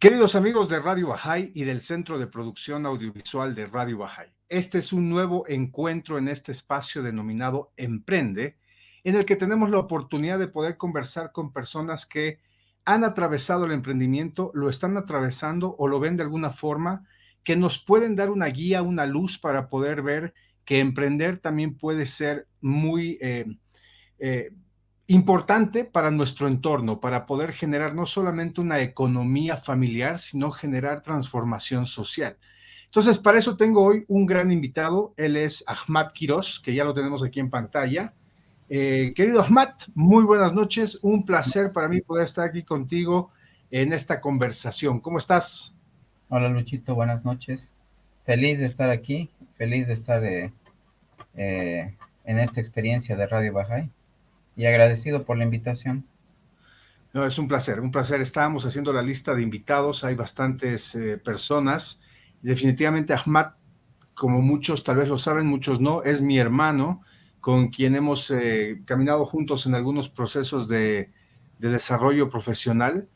Queridos amigos de Radio Bahá'í y del Centro de Producción Audiovisual de Radio Bahá'í, este es un nuevo encuentro en este espacio denominado Emprende, en el que tenemos la oportunidad de poder conversar con personas que han atravesado el emprendimiento, lo están atravesando o lo ven de alguna forma, que nos pueden dar una guía, una luz para poder ver que emprender también puede ser muy eh, importante para nuestro entorno, para poder generar no solamente una economía familiar, sino generar transformación social. Entonces, para eso tengo hoy un gran invitado. Él es Ahmad Quiroz, que ya lo tenemos aquí en pantalla. Querido Ahmad, muy buenas noches. Un placer para mí poder estar aquí contigo en esta conversación. ¿Cómo estás? Hola Luchito, buenas noches. Feliz de estar aquí, feliz de estar en esta experiencia de Radio Bahá'í y agradecido por la invitación. No, es un placer, un placer. Estábamos haciendo la lista de invitados, hay bastantes personas. Definitivamente Ahmad, como muchos tal vez lo saben, muchos no, es mi hermano con quien hemos caminado juntos en algunos procesos de desarrollo profesional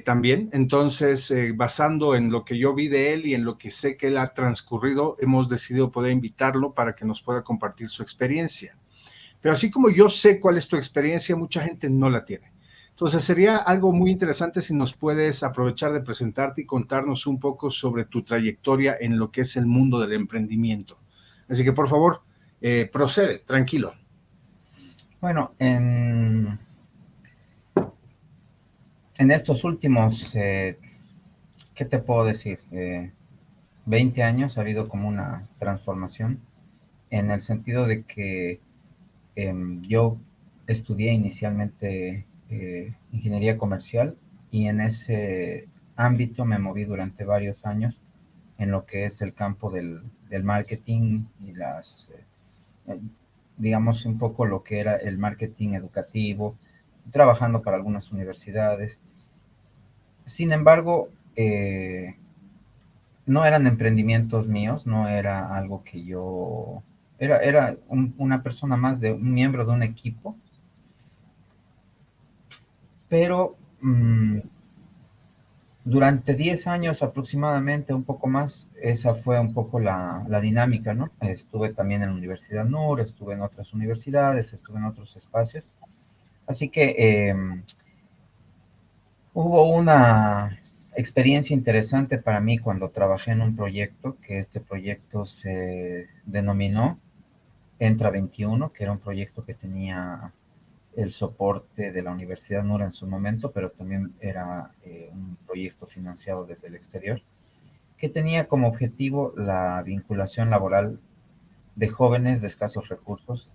también. Entonces, basando en lo que yo vi de él y en lo que sé que él ha transcurrido, hemos decidido poder invitarlo para que nos pueda compartir su experiencia. Pero así como yo sé cuál es tu experiencia, mucha gente no la tiene. Entonces sería algo muy interesante si nos puedes aprovechar de presentarte y contarnos un poco sobre tu trayectoria en lo que es el mundo del emprendimiento. Así que por favor, procede, tranquilo. Bueno, en estos últimos, ¿qué te puedo decir? 20 años ha habido como una transformación en el sentido de que yo estudié inicialmente ingeniería comercial y en ese ámbito me moví durante varios años en lo que es el campo del marketing y digamos, un poco lo que era el marketing educativo, trabajando para algunas universidades. Sin embargo, no eran emprendimientos míos, no era algo que yo... Era una persona más, de un miembro de un equipo, pero durante 10 años aproximadamente, un poco más, esa fue un poco la dinámica, ¿no? Estuve también en la Universidad NUR, estuve en otras universidades, estuve en otros espacios. Así que hubo una experiencia interesante para mí cuando trabajé en un proyecto, que este proyecto se denominó Entra 21, que era un proyecto que tenía el soporte de la Universidad NUR en su momento, pero también era un proyecto financiado desde el exterior, que tenía como objetivo la vinculación laboral de jóvenes de escasos recursos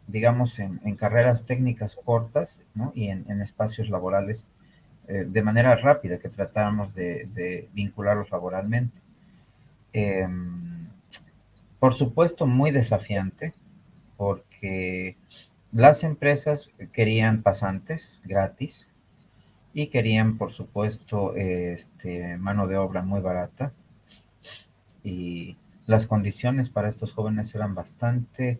digamos, en carreras técnicas cortas, ¿no? Y en espacios laborales de manera rápida, que tratáramos de vincularlos laboralmente. Eh, por supuesto, muy desafiante, porque las empresas querían pasantes gratis y querían, por supuesto, mano de obra muy barata, y las condiciones para estos jóvenes eran bastante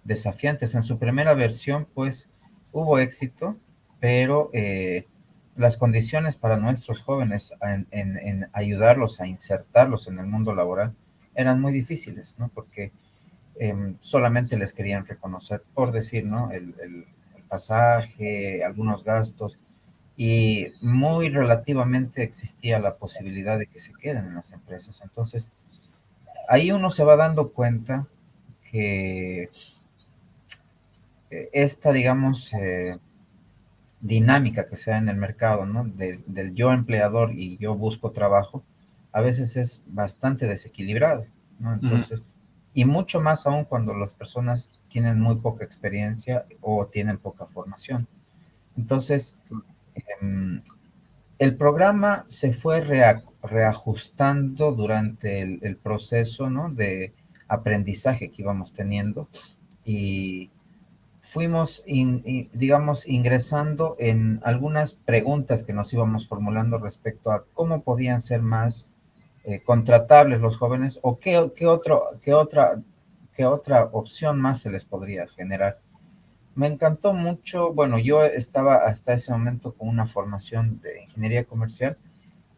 desafiantes. En su primera versión, pues, hubo éxito, pero las condiciones para nuestros jóvenes en ayudarlos a insertarlos en el mundo laboral eran muy difíciles, ¿no? Porque solamente les querían reconocer, por decir, ¿no? El pasaje, algunos gastos, y muy relativamente existía la posibilidad de que se queden en las empresas. Entonces, ahí uno se va dando cuenta que esta, digamos, dinámica que se da en el mercado, ¿no? Del yo empleador y yo busco trabajo, a veces es bastante desequilibrado, ¿no? Ujú. Entonces, y mucho más aún cuando las personas tienen muy poca experiencia o tienen poca formación. Entonces, eh, el programa se fue reajustando durante el proceso, ¿no? De aprendizaje que íbamos teniendo, y fuimos, digamos, ingresando en algunas preguntas que nos íbamos formulando respecto a cómo podían ser más contratables los jóvenes, o qué otra opción más se les podría generar. Me encantó mucho. Bueno, yo estaba hasta ese momento con una formación de ingeniería comercial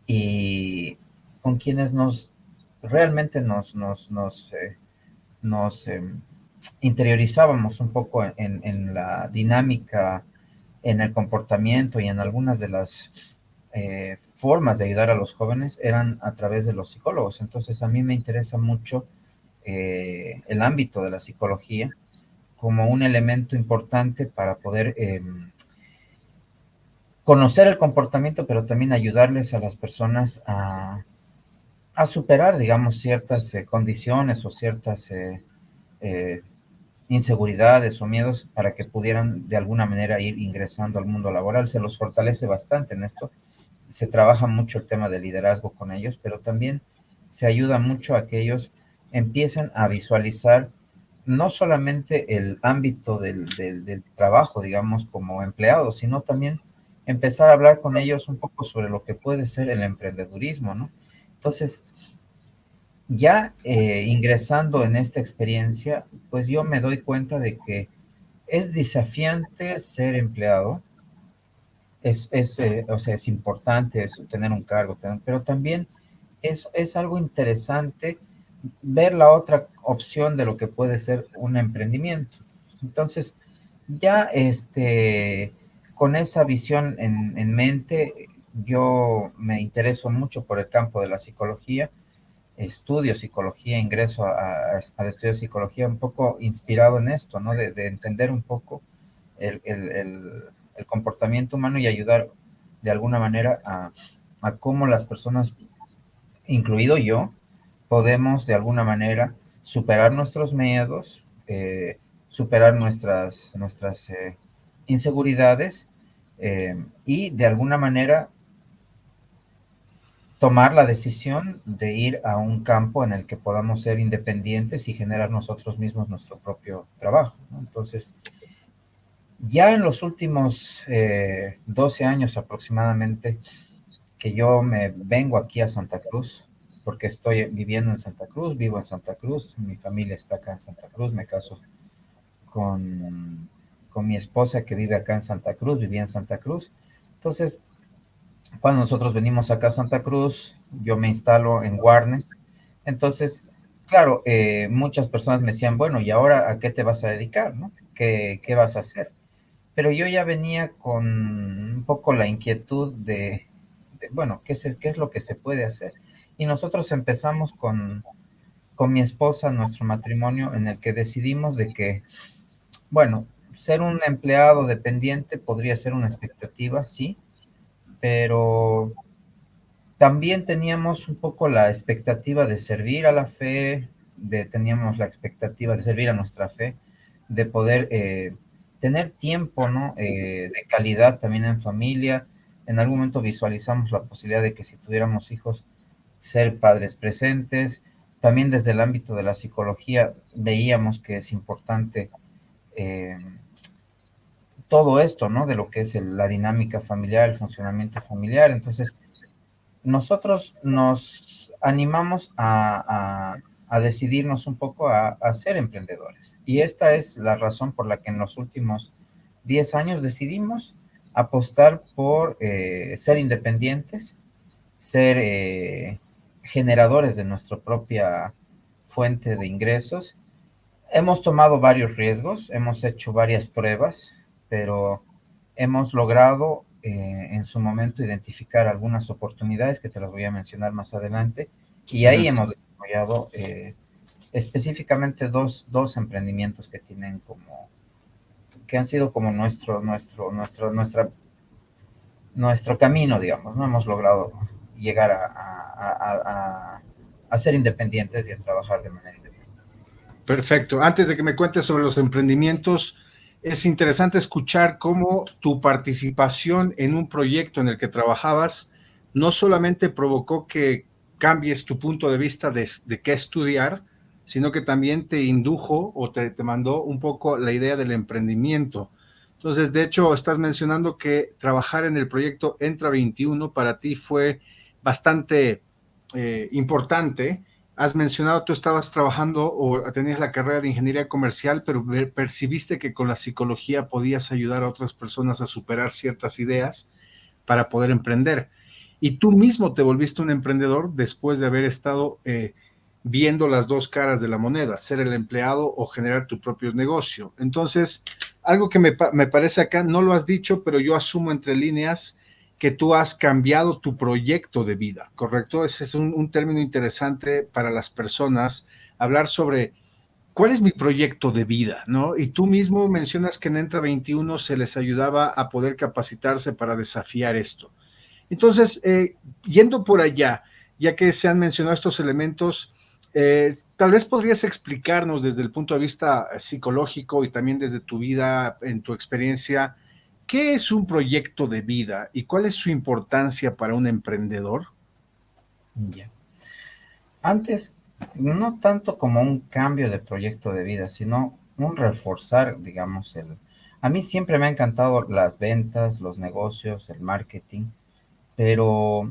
y con quienes realmente nos interiorizábamos un poco en la dinámica, en el comportamiento y en algunas de las formas de ayudar a los jóvenes eran a través de los psicólogos. Entonces a mí me interesa mucho el ámbito de la psicología como un elemento importante para poder conocer el comportamiento, pero también ayudarles a las personas a superar, digamos, ciertas condiciones o ciertas eh, inseguridades o miedos para que pudieran de alguna manera ir ingresando al mundo laboral. Se los fortalece bastante en esto. Se trabaja mucho el tema de liderazgo con ellos, pero también se ayuda mucho a que ellos empiecen a visualizar no solamente el ámbito del trabajo, digamos, como empleados, sino también empezar a hablar con ellos un poco sobre lo que puede ser el emprendedurismo, ¿no? Entonces, ya ingresando en esta experiencia, pues yo me doy cuenta de que es desafiante ser empleado, o sea, es importante tener un cargo, pero también es algo interesante ver la otra opción de lo que puede ser un emprendimiento. Entonces, ya con esa visión en mente, yo me intereso mucho por el campo de la psicología, estudio psicología, ingreso al estudio de psicología un poco inspirado en esto, ¿no? De entender un poco el comportamiento humano y ayudar de alguna manera a cómo las personas, incluido yo, podemos de alguna manera superar nuestros miedos, superar nuestras inseguridades y de alguna manera tomar la decisión de ir a un campo en el que podamos ser independientes y generar nosotros mismos nuestro propio trabajo, ¿no? Entonces, ya en los últimos 12 años aproximadamente que yo me vengo aquí a Santa Cruz, porque estoy viviendo en Santa Cruz, vivo en Santa Cruz, mi familia está acá en Santa Cruz, me caso con mi esposa que vive acá en Santa Cruz, vivía en Santa Cruz. Entonces, cuando nosotros venimos acá a Santa Cruz, yo me instalo en Guarnes. Entonces, claro, muchas personas me decían, bueno, ¿y ahora a qué te vas a dedicar, no? ¿Qué vas a hacer? Pero yo ya venía con un poco la inquietud bueno, ¿qué es lo que se puede hacer? Y nosotros empezamos con mi esposa nuestro matrimonio en el que decidimos de que, bueno, ser un empleado dependiente podría ser una expectativa, sí, pero también teníamos un poco la expectativa de servir a la fe, teníamos la expectativa de servir a nuestra fe, de poder tener tiempo, ¿no? De calidad también en familia. En algún momento visualizamos la posibilidad de que si tuviéramos hijos, ser padres presentes. También desde el ámbito de la psicología veíamos que es importante eh, todo esto, ¿no? De lo que es la dinámica familiar, el funcionamiento familiar. Entonces, nosotros nos animamos a decidirnos un poco a ser emprendedores. Y esta es la razón por la que en los últimos 10 años decidimos apostar por ser independientes, ser generadores de nuestra propia fuente de ingresos. Hemos tomado varios riesgos, hemos hecho varias pruebas, pero hemos logrado en su momento identificar algunas oportunidades que te las voy a mencionar más adelante, y ahí hemos desarrollado específicamente dos emprendimientos que han sido como nuestro camino, digamos, ¿no? Hemos logrado llegar a ser independientes y a trabajar de manera independiente. Perfecto. Antes de que me cuentes sobre los emprendimientos, es interesante escuchar cómo tu participación en un proyecto en el que trabajabas no solamente provocó que cambies tu punto de vista de qué estudiar, sino que también te indujo o te mandó un poco la idea del emprendimiento. Entonces, de hecho, estás mencionando que trabajar en el proyecto Entra 21 para ti fue bastante importante has mencionado, tú estabas trabajando o tenías la carrera de ingeniería comercial, pero percibiste que con la psicología podías ayudar a otras personas a superar ciertas ideas para poder emprender. Y tú mismo te volviste un emprendedor después de haber estado viendo las dos caras de la moneda, ser el empleado o generar tu propio negocio. Entonces, algo que me parece acá, no lo has dicho, pero yo asumo entre líneas que tú has cambiado tu proyecto de vida, ¿correcto? Ese es un término interesante para las personas, hablar sobre cuál es mi proyecto de vida, ¿no? Y tú mismo mencionas que en Entra 21 se les ayudaba a poder capacitarse para desafiar esto. Entonces, yendo por allá, ya que se han mencionado estos elementos, tal vez podrías explicarnos desde el punto de vista psicológico y también desde tu vida, en tu experiencia, ¿qué es un proyecto de vida y cuál es su importancia para un emprendedor? Ya. Antes, no tanto como un cambio de proyecto de vida, sino un reforzar, digamos, A mí siempre me han encantado las ventas, los negocios, el marketing, pero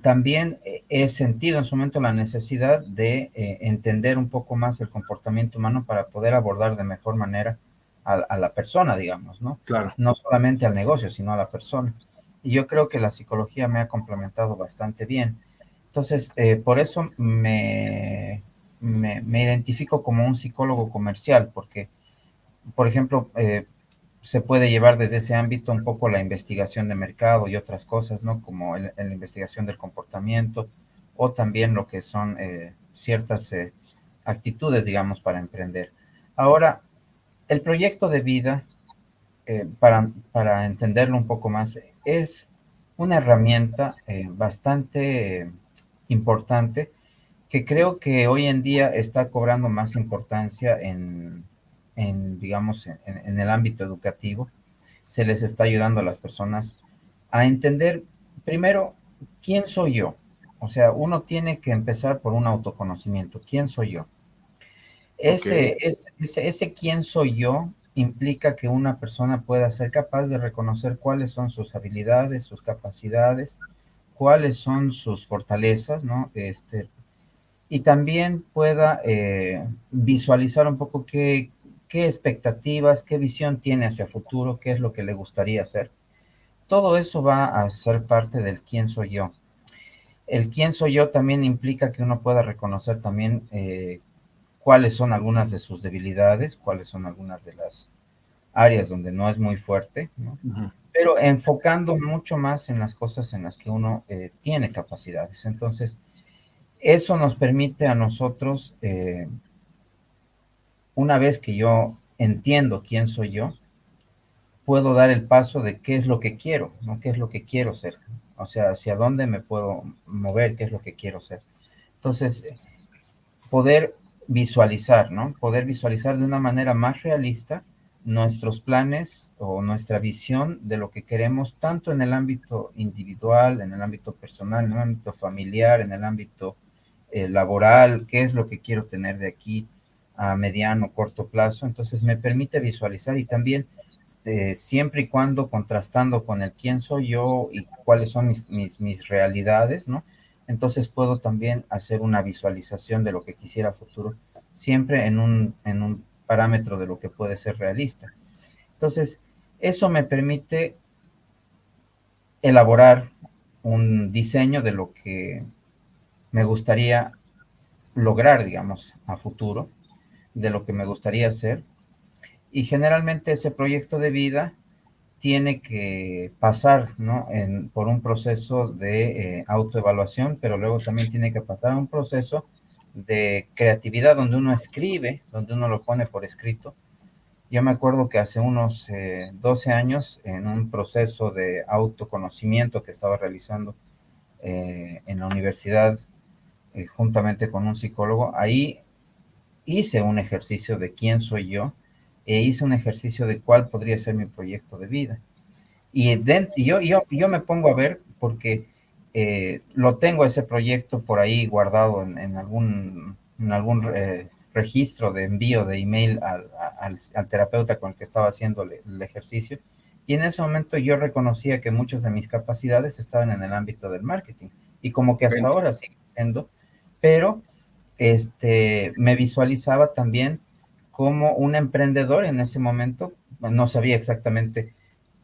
también he sentido en su momento la necesidad de entender un poco más el comportamiento humano para poder abordar de mejor manera a la persona, digamos, ¿no? Claro. No solamente al negocio, sino a la persona. Y yo creo que la psicología me ha complementado bastante bien. Entonces, por eso me identifico como un psicólogo comercial, porque, por ejemplo, se puede llevar desde ese ámbito un poco la investigación de mercado y otras cosas, ¿no? Como la investigación del comportamiento o también lo que son ciertas actitudes, digamos, para emprender. Ahora, el proyecto de vida, para entenderlo un poco más, es una herramienta bastante importante que creo que hoy en día está cobrando más importancia digamos, en el ámbito educativo. Se les está ayudando a las personas a entender, primero, quién soy yo. O sea, uno tiene que empezar por un autoconocimiento. ¿Quién soy yo? Ok. Ese quién soy yo implica que una persona pueda ser capaz de reconocer cuáles son sus habilidades, sus capacidades, cuáles son sus fortalezas, ¿no? Y también pueda visualizar un poco qué expectativas, qué visión tiene hacia el futuro, qué es lo que le gustaría hacer. Todo eso va a ser parte del quién soy yo. El quién soy yo también implica que uno pueda reconocer también cuáles son algunas de sus debilidades, cuáles son algunas de las áreas donde no es muy fuerte, ¿no? Ujú. Pero enfocando mucho más en las cosas en las que uno tiene capacidades. Entonces, eso nos permite a nosotros, una vez que yo entiendo quién soy yo, puedo dar el paso de qué es lo que quiero, ¿no? ¿Qué es lo que quiero ser? O sea, hacia dónde me puedo mover, qué es lo que quiero ser. Entonces, poder visualizar, ¿no? Poder visualizar de una manera más realista nuestros planes o nuestra visión de lo que queremos, tanto en el ámbito individual, en el ámbito personal, en el ámbito familiar, en el ámbito laboral, qué es lo que quiero tener de aquí a mediano, corto plazo. Entonces me permite visualizar y también siempre y cuando contrastando con el quién soy yo y cuáles son mis realidades, ¿no? Entonces puedo también hacer una visualización de lo que quisiera a futuro, siempre en un parámetro de lo que puede ser realista. Entonces, eso me permite elaborar un diseño de lo que me gustaría lograr, digamos, a futuro, de lo que me gustaría hacer. Y generalmente ese proyecto de vida tiene que pasar, ¿no? Por un proceso de autoevaluación, pero luego también tiene que pasar un proceso de creatividad donde uno escribe, donde uno lo pone por escrito. Yo me acuerdo que hace unos 12 años, en un proceso de autoconocimiento que estaba realizando en la universidad, juntamente con un psicólogo, ahí hice un ejercicio de quién soy yo e hice un ejercicio de cuál podría ser mi proyecto de vida. Y yo me pongo a ver porque lo tengo ese proyecto por ahí guardado en algún registro de envío de email al terapeuta con el que estaba haciendo el ejercicio. Y en ese momento yo reconocía que muchas de mis capacidades estaban en el ámbito del marketing. Y como que hasta ahora sigue siendo, pero me visualizaba también como un emprendedor en ese momento. No sabía exactamente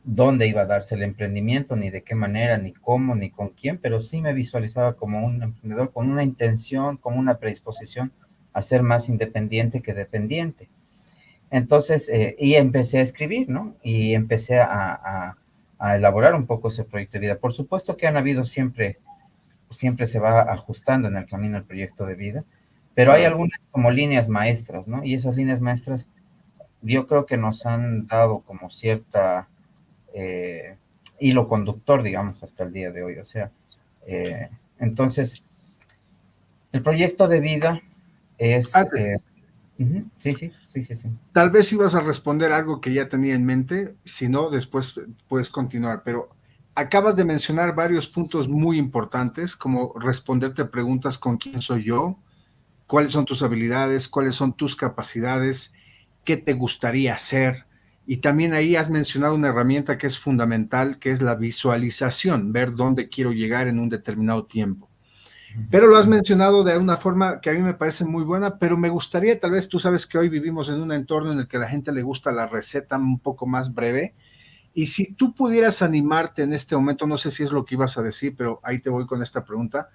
dónde iba a darse el emprendimiento, ni de qué manera, ni cómo, ni con quién, pero sí me visualizaba como un emprendedor con una intención, con una predisposición a ser más independiente que dependiente. Entonces, y empecé a escribir, ¿no? Y empecé a elaborar un poco ese proyecto de vida. Por supuesto que han habido siempre se va ajustando en el camino el proyecto de vida, pero hay Claro. algunas como líneas maestras, ¿no? Y esas líneas maestras yo creo que nos han dado como cierta hilo conductor, digamos, hasta el día de hoy. O sea, entonces, el proyecto de vida es... sí, sí, sí, sí, sí. Tal vez ibas a responder algo que ya tenía en mente, si no, después puedes continuar, pero acabas de mencionar varios puntos muy importantes, como responderte preguntas con quién soy yo, cuáles son tus habilidades, cuáles son tus capacidades, qué te gustaría hacer. Y también ahí has mencionado una herramienta que es fundamental, que es la visualización, ver dónde quiero llegar en un determinado tiempo. Pero lo has mencionado de una forma que a mí me parece muy buena, pero me gustaría, tal vez tú sabes que hoy vivimos en un entorno en el que a la gente le gusta la receta un poco más breve. Y si tú pudieras animarte en este momento, no sé si es lo que ibas a decir, pero ahí te voy con esta pregunta.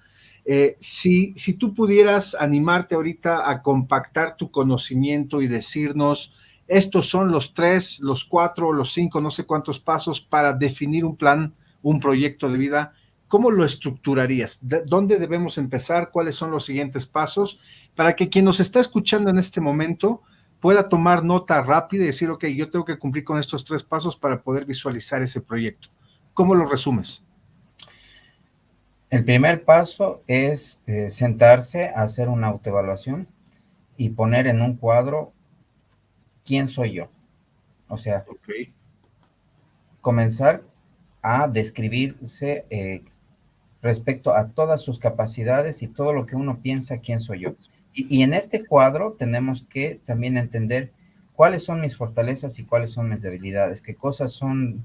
Si tú pudieras animarte ahorita a compactar tu conocimiento y decirnos, estos son los 3, los 4, los 5, no sé cuántos pasos para definir un plan, un proyecto de vida, ¿cómo lo estructurarías? ¿Dónde debemos empezar? ¿Cuáles son los siguientes pasos? Para que quien nos está escuchando en este momento pueda tomar nota rápida y decir, ok, yo tengo que cumplir con estos 3 pasos para poder visualizar ese proyecto. ¿Cómo lo resumes? El primer paso es sentarse a hacer una autoevaluación y poner en un cuadro quién soy yo. O sea, Ok. comenzar a describirse respecto a todas sus capacidades y todo lo que uno piensa quién soy yo. Y en este cuadro tenemos que también entender cuáles son mis fortalezas y cuáles son mis debilidades, qué cosas son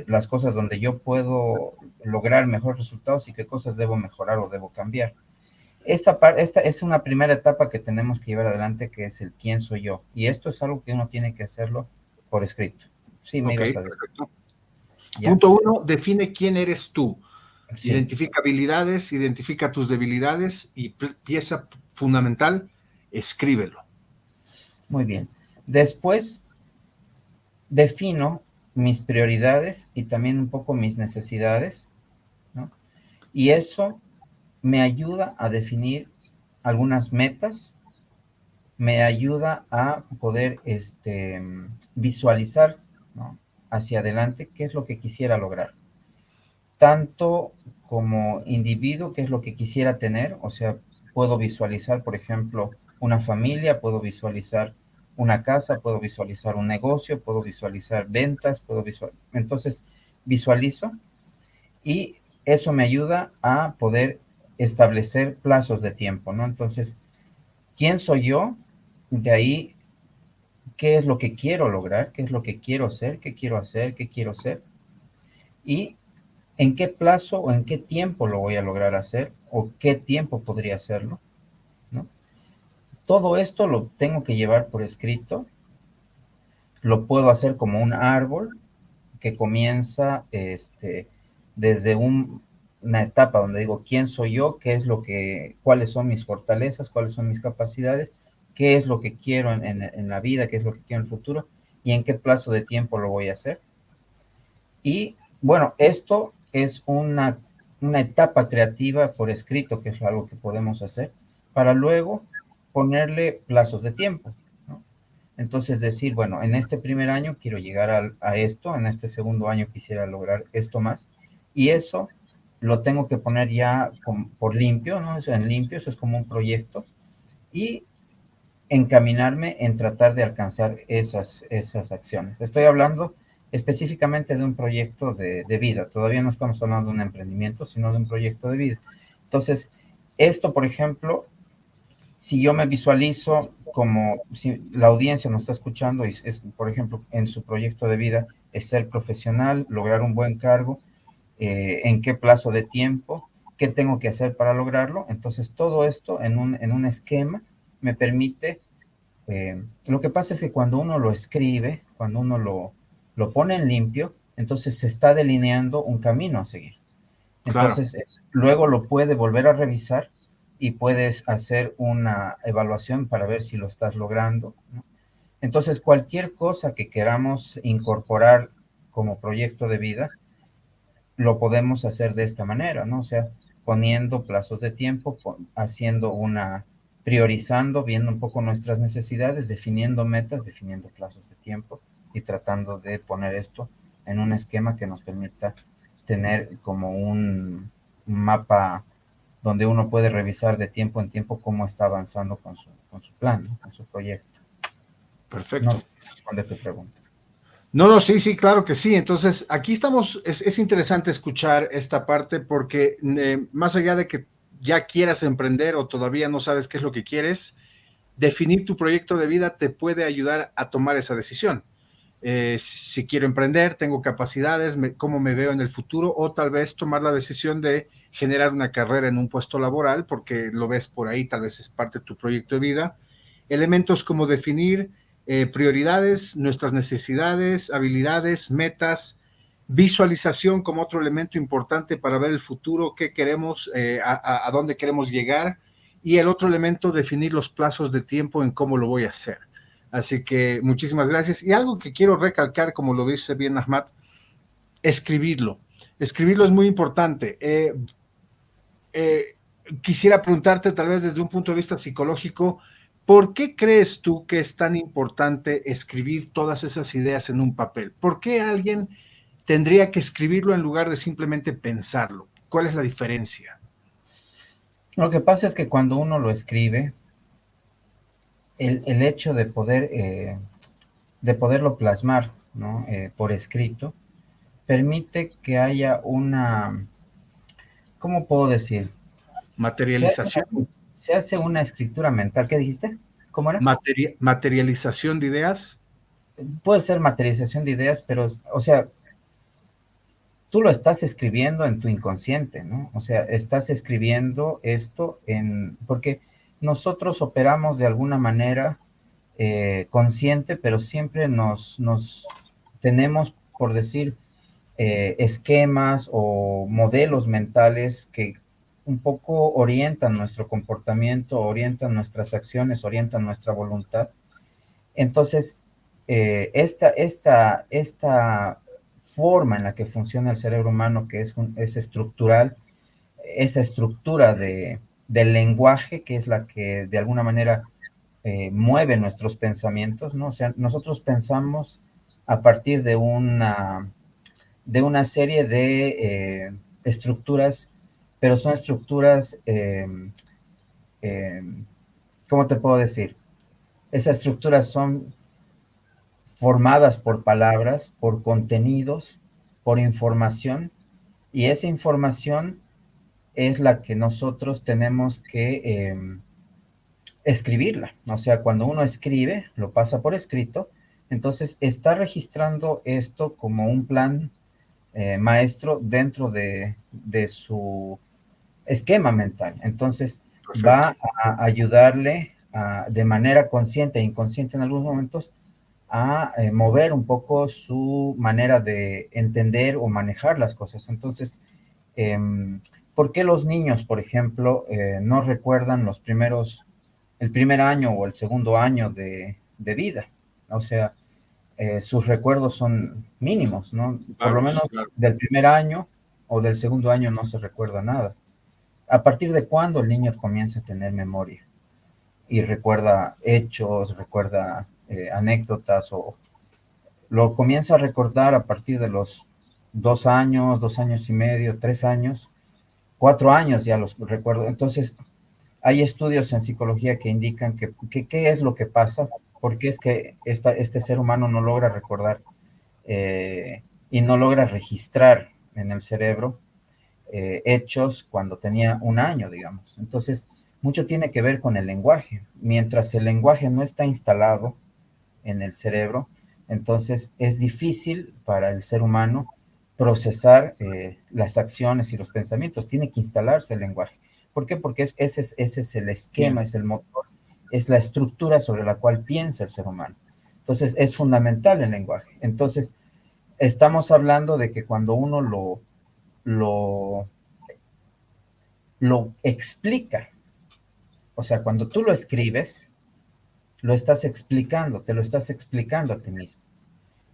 las cosas donde yo puedo lograr mejores resultados y qué cosas debo mejorar o debo cambiar. Esta es una primera etapa que tenemos que llevar adelante, que es el quién soy yo. Y esto es algo que uno tiene que hacerlo por escrito. Sí, me Ok, ibas a decir. perfecto. ¿Ya? Punto 1, define quién eres tú. Sí, Identifica habilidades, identifica tus debilidades y pieza fundamental, escríbelo. muy bien. Después defino mis prioridades y también un poco mis necesidades, ¿no? Y eso me ayuda a definir algunas metas, me ayuda a poder visualizar, ¿no?, hacia adelante qué es lo que quisiera lograr, tanto como individuo, qué es lo que quisiera tener. O sea, puedo visualizar, por ejemplo, una familia, puedo visualizar una casa, puedo visualizar un negocio, puedo visualizar ventas, entonces visualizo y eso me ayuda a poder establecer plazos de tiempo, ¿no? Entonces, ¿quién soy yo? De ahí, ¿qué es lo que quiero lograr? ¿Qué es lo que quiero ser? ¿Qué quiero hacer? ¿Qué quiero ser? Y en qué plazo o en qué tiempo lo voy a lograr hacer o qué tiempo podría hacerlo, ¿no? Todo esto lo tengo que llevar por escrito. Lo puedo hacer como un árbol que comienza desde una etapa donde digo quién soy yo, qué es cuáles son mis fortalezas, cuáles son mis capacidades, qué es lo que quiero en la vida, qué es lo que quiero en el futuro y en qué plazo de tiempo lo voy a hacer. Y bueno, esto es una etapa creativa por escrito, que es algo que podemos hacer, para luego ponerle plazos de tiempo, ¿no? Entonces decir, bueno, en este primer año quiero llegar a esto, en este segundo año quisiera lograr esto más, y eso lo tengo que poner ya por limpio, ¿no? Eso en limpio, eso es como un proyecto, y encaminarme en tratar de alcanzar esas acciones. Estoy hablando específicamente de un proyecto de vida. Todavía no estamos hablando de un emprendimiento, sino de un proyecto de vida. Entonces, esto, por ejemplo, si yo me visualizo como si la audiencia nos está escuchando y es, por ejemplo, en su proyecto de vida es ser profesional, lograr un buen cargo, en qué plazo de tiempo qué tengo que hacer para lograrlo. Entonces todo esto en un esquema me permite, lo que pasa es que cuando uno lo escribe, cuando uno lo pone en limpio, entonces se está delineando un camino a seguir. Claro. Entonces, luego lo puede volver a revisar y puedes hacer una evaluación para ver si lo estás logrando, ¿no? Entonces, cualquier cosa que queramos incorporar como proyecto de vida, lo podemos hacer de esta manera, ¿no? O sea, poniendo plazos de tiempo, haciendo priorizando, viendo un poco nuestras necesidades, definiendo metas, definiendo plazos de tiempo y tratando de poner esto en un esquema que nos permita tener como un mapa donde uno puede revisar de tiempo en tiempo cómo está avanzando con su plan, ¿no? Con su proyecto. No Perfecto. sé si responde tu pregunta. No, no, sí, sí, claro que sí. Entonces, aquí estamos, es interesante escuchar esta parte porque más allá de que ya quieras emprender o todavía no sabes qué es lo que quieres, definir tu proyecto de vida te puede ayudar a tomar esa decisión. Si quiero emprender, tengo capacidades, cómo me veo en el futuro, o tal vez tomar la decisión de generar una carrera en un puesto laboral, porque lo ves por ahí, tal vez es parte de tu proyecto de vida. Elementos como definir prioridades, nuestras necesidades, habilidades, metas, visualización como otro elemento importante para ver el futuro, qué queremos, a dónde queremos llegar, y el otro elemento, definir los plazos de tiempo en cómo lo voy a hacer. Así que muchísimas gracias. Y algo que quiero recalcar, como lo dice bien Ahmad, escribirlo. Escribirlo es muy importante. Quisiera preguntarte, tal vez desde un punto de vista psicológico, ¿por qué crees tú que es tan importante escribir todas esas ideas en un papel? ¿Por qué alguien tendría que escribirlo en lugar de simplemente pensarlo? ¿Cuál es la diferencia? Lo que pasa es que cuando uno lo escribe, el hecho de poderlo plasmar, ¿no? Por escrito, permite que haya ¿cómo puedo decir? Se hace, Materialización. se hace una escritura mental. ¿Qué dijiste? ¿Cómo era? Materialización de ideas. Puede ser materialización de ideas, pero, o sea, tú lo estás escribiendo en tu inconsciente, ¿no? O sea, estás escribiendo esto porque nosotros operamos de alguna manera consciente, pero siempre nos tenemos, por decir, esquemas o modelos mentales que un poco orientan nuestro comportamiento, orientan nuestras acciones, orientan nuestra voluntad. Entonces, esta forma en la que funciona el cerebro humano, que es estructural, esa estructura del lenguaje, que es la que de alguna manera mueve nuestros pensamientos, ¿no? O sea, nosotros pensamos a partir de una serie de estructuras, pero son estructuras, eh, ¿cómo te puedo decir? Esas estructuras son formadas por palabras, por contenidos, por información, y esa información es la que nosotros tenemos que escribirla. O sea, cuando uno escribe, lo pasa por escrito, entonces está registrando esto como un plan maestro dentro de su esquema mental. Entonces Perfecto. va a ayudarle de manera consciente e inconsciente en algunos momentos a mover un poco su manera de entender o manejar las cosas. Entonces, eh, ¿por qué los niños, por ejemplo, no recuerdan el primer año o el segundo año de vida? O sea, sus recuerdos son mínimos, ¿no? Por lo Vagos, menos claro. del primer año o del segundo año no se recuerda nada. ¿A partir de cuándo el niño comienza a tener memoria? Y recuerda hechos, recuerda anécdotas, o lo comienza a recordar a partir de los 2 años, 2 años y medio, 3 años, 4 años ya los recuerdo. Entonces, hay estudios en psicología que indican qué es lo que pasa, por qué es que este ser humano no logra recordar y no logra registrar en el cerebro hechos cuando tenía 1 año, digamos. Entonces, mucho tiene que ver con el lenguaje. Mientras el lenguaje no está instalado en el cerebro, entonces es difícil para el ser humano procesar las acciones y los pensamientos, tiene que instalarse el lenguaje. ¿Por qué? Porque ese es el esquema, Bien. es el motor, es la estructura sobre la cual piensa el ser humano. Entonces, es fundamental el lenguaje. Entonces, estamos hablando de que cuando uno lo, lo explica, o sea, cuando tú lo escribes, lo estás explicando, te lo estás explicando a ti mismo.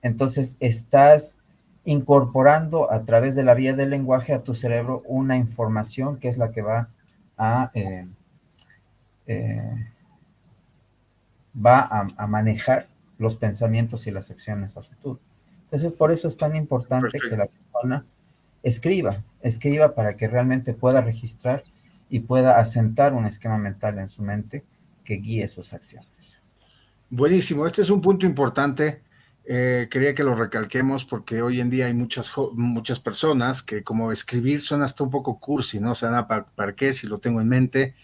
Entonces, estás incorporando a través de la vía del lenguaje a tu cerebro una información que es la que a, eh, eh, a manejar los pensamientos y las acciones a futuro. Entonces, por eso es tan importante que Perfecto. la persona escriba para que realmente pueda registrar y pueda asentar un esquema mental en su mente que guíe sus acciones. Buenísimo, este es un punto importante. Quería que lo recalquemos porque hoy en día hay muchas personas que como escribir suena hasta un poco cursi, ¿no? O sea, ¿para qué si lo tengo en mente?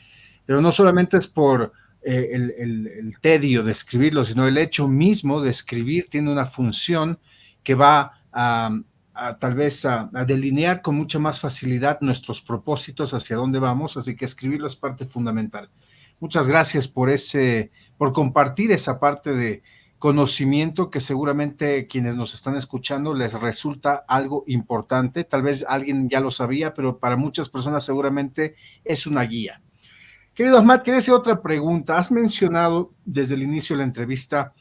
Pero no solamente es por el tedio de escribirlo, sino el hecho mismo de escribir tiene una función que va tal vez a delinear con mucha más facilidad nuestros propósitos hacia dónde vamos, así que escribirlo es parte fundamental. Muchas gracias por compartir esa parte de conocimiento que seguramente quienes nos están escuchando les resulta algo importante. Tal vez alguien ya lo sabía, pero para muchas personas seguramente es una guía. Querido Ahmad, quería hacer otra pregunta. Has mencionado desde el inicio de la entrevista,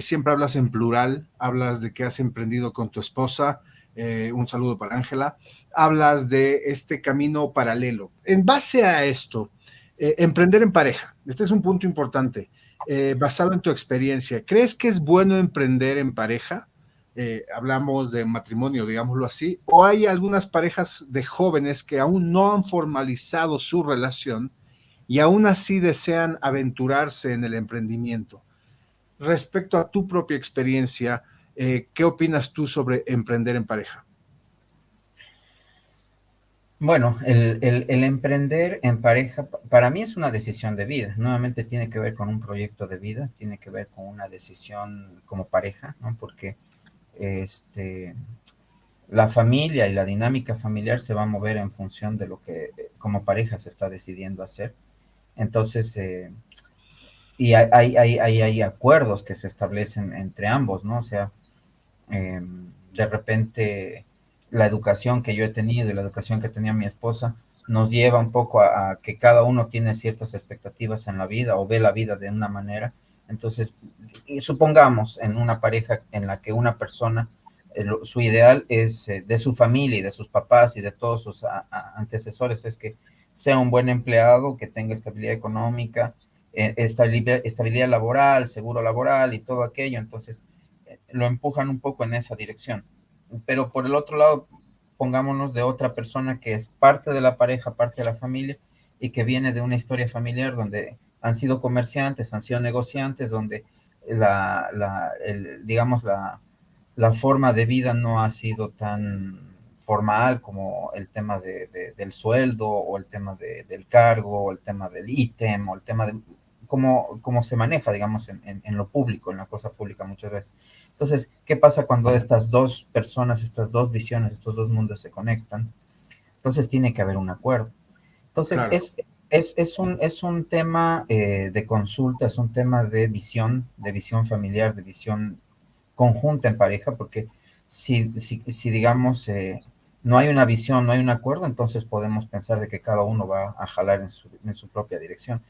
siempre hablas en plural, hablas de que has emprendido con tu esposa, un saludo para Ángela, hablas de este camino paralelo. En base a esto, emprender en pareja, este es un punto importante, basado en tu experiencia, ¿crees que es bueno emprender en pareja? Hablamos de matrimonio, digámoslo así, o hay algunas parejas de jóvenes que aún no han formalizado su relación y aún así desean aventurarse en el emprendimiento. Respecto a tu propia experiencia, ¿qué opinas tú sobre emprender en pareja? Bueno, el emprender en pareja para mí es una decisión de vida. Nuevamente tiene que ver con un proyecto de vida, tiene que ver con una decisión como pareja, ¿no? Porque este, la familia y la dinámica familiar se va a mover en función de lo que como pareja se está decidiendo hacer. Entonces, y hay acuerdos que se establecen entre ambos, ¿no? O sea, de repente la educación que yo he tenido y la educación que tenía mi esposa nos lleva un poco a que cada uno tiene ciertas expectativas en la vida o ve la vida de una manera. Entonces, y supongamos en una pareja en la que una persona, su ideal es de su familia y de sus papás y de todos sus antecesores, es que sea un buen empleado, que tenga estabilidad económica, estabilidad laboral, seguro laboral y todo aquello. Entonces, lo empujan un poco en esa dirección. Pero por el otro lado, pongámonos de otra persona que es parte de la pareja, parte de la familia, y que viene de una historia familiar donde han sido comerciantes, han sido negociantes, donde digamos, la forma de vida no ha sido tan formal como el tema del sueldo o el tema del cargo o el tema del ítem o el tema de cómo se maneja, digamos, en lo público, en la cosa pública muchas veces. Entonces, ¿qué pasa cuando estas dos personas, estas dos visiones, estos dos mundos se conectan? Entonces tiene que haber un acuerdo. Entonces, Claro, es un tema de consulta, es un tema de visión familiar, de visión conjunta en pareja, porque si digamos, no hay una visión, no hay un acuerdo, entonces podemos pensar de que cada uno va a jalar en su propia dirección.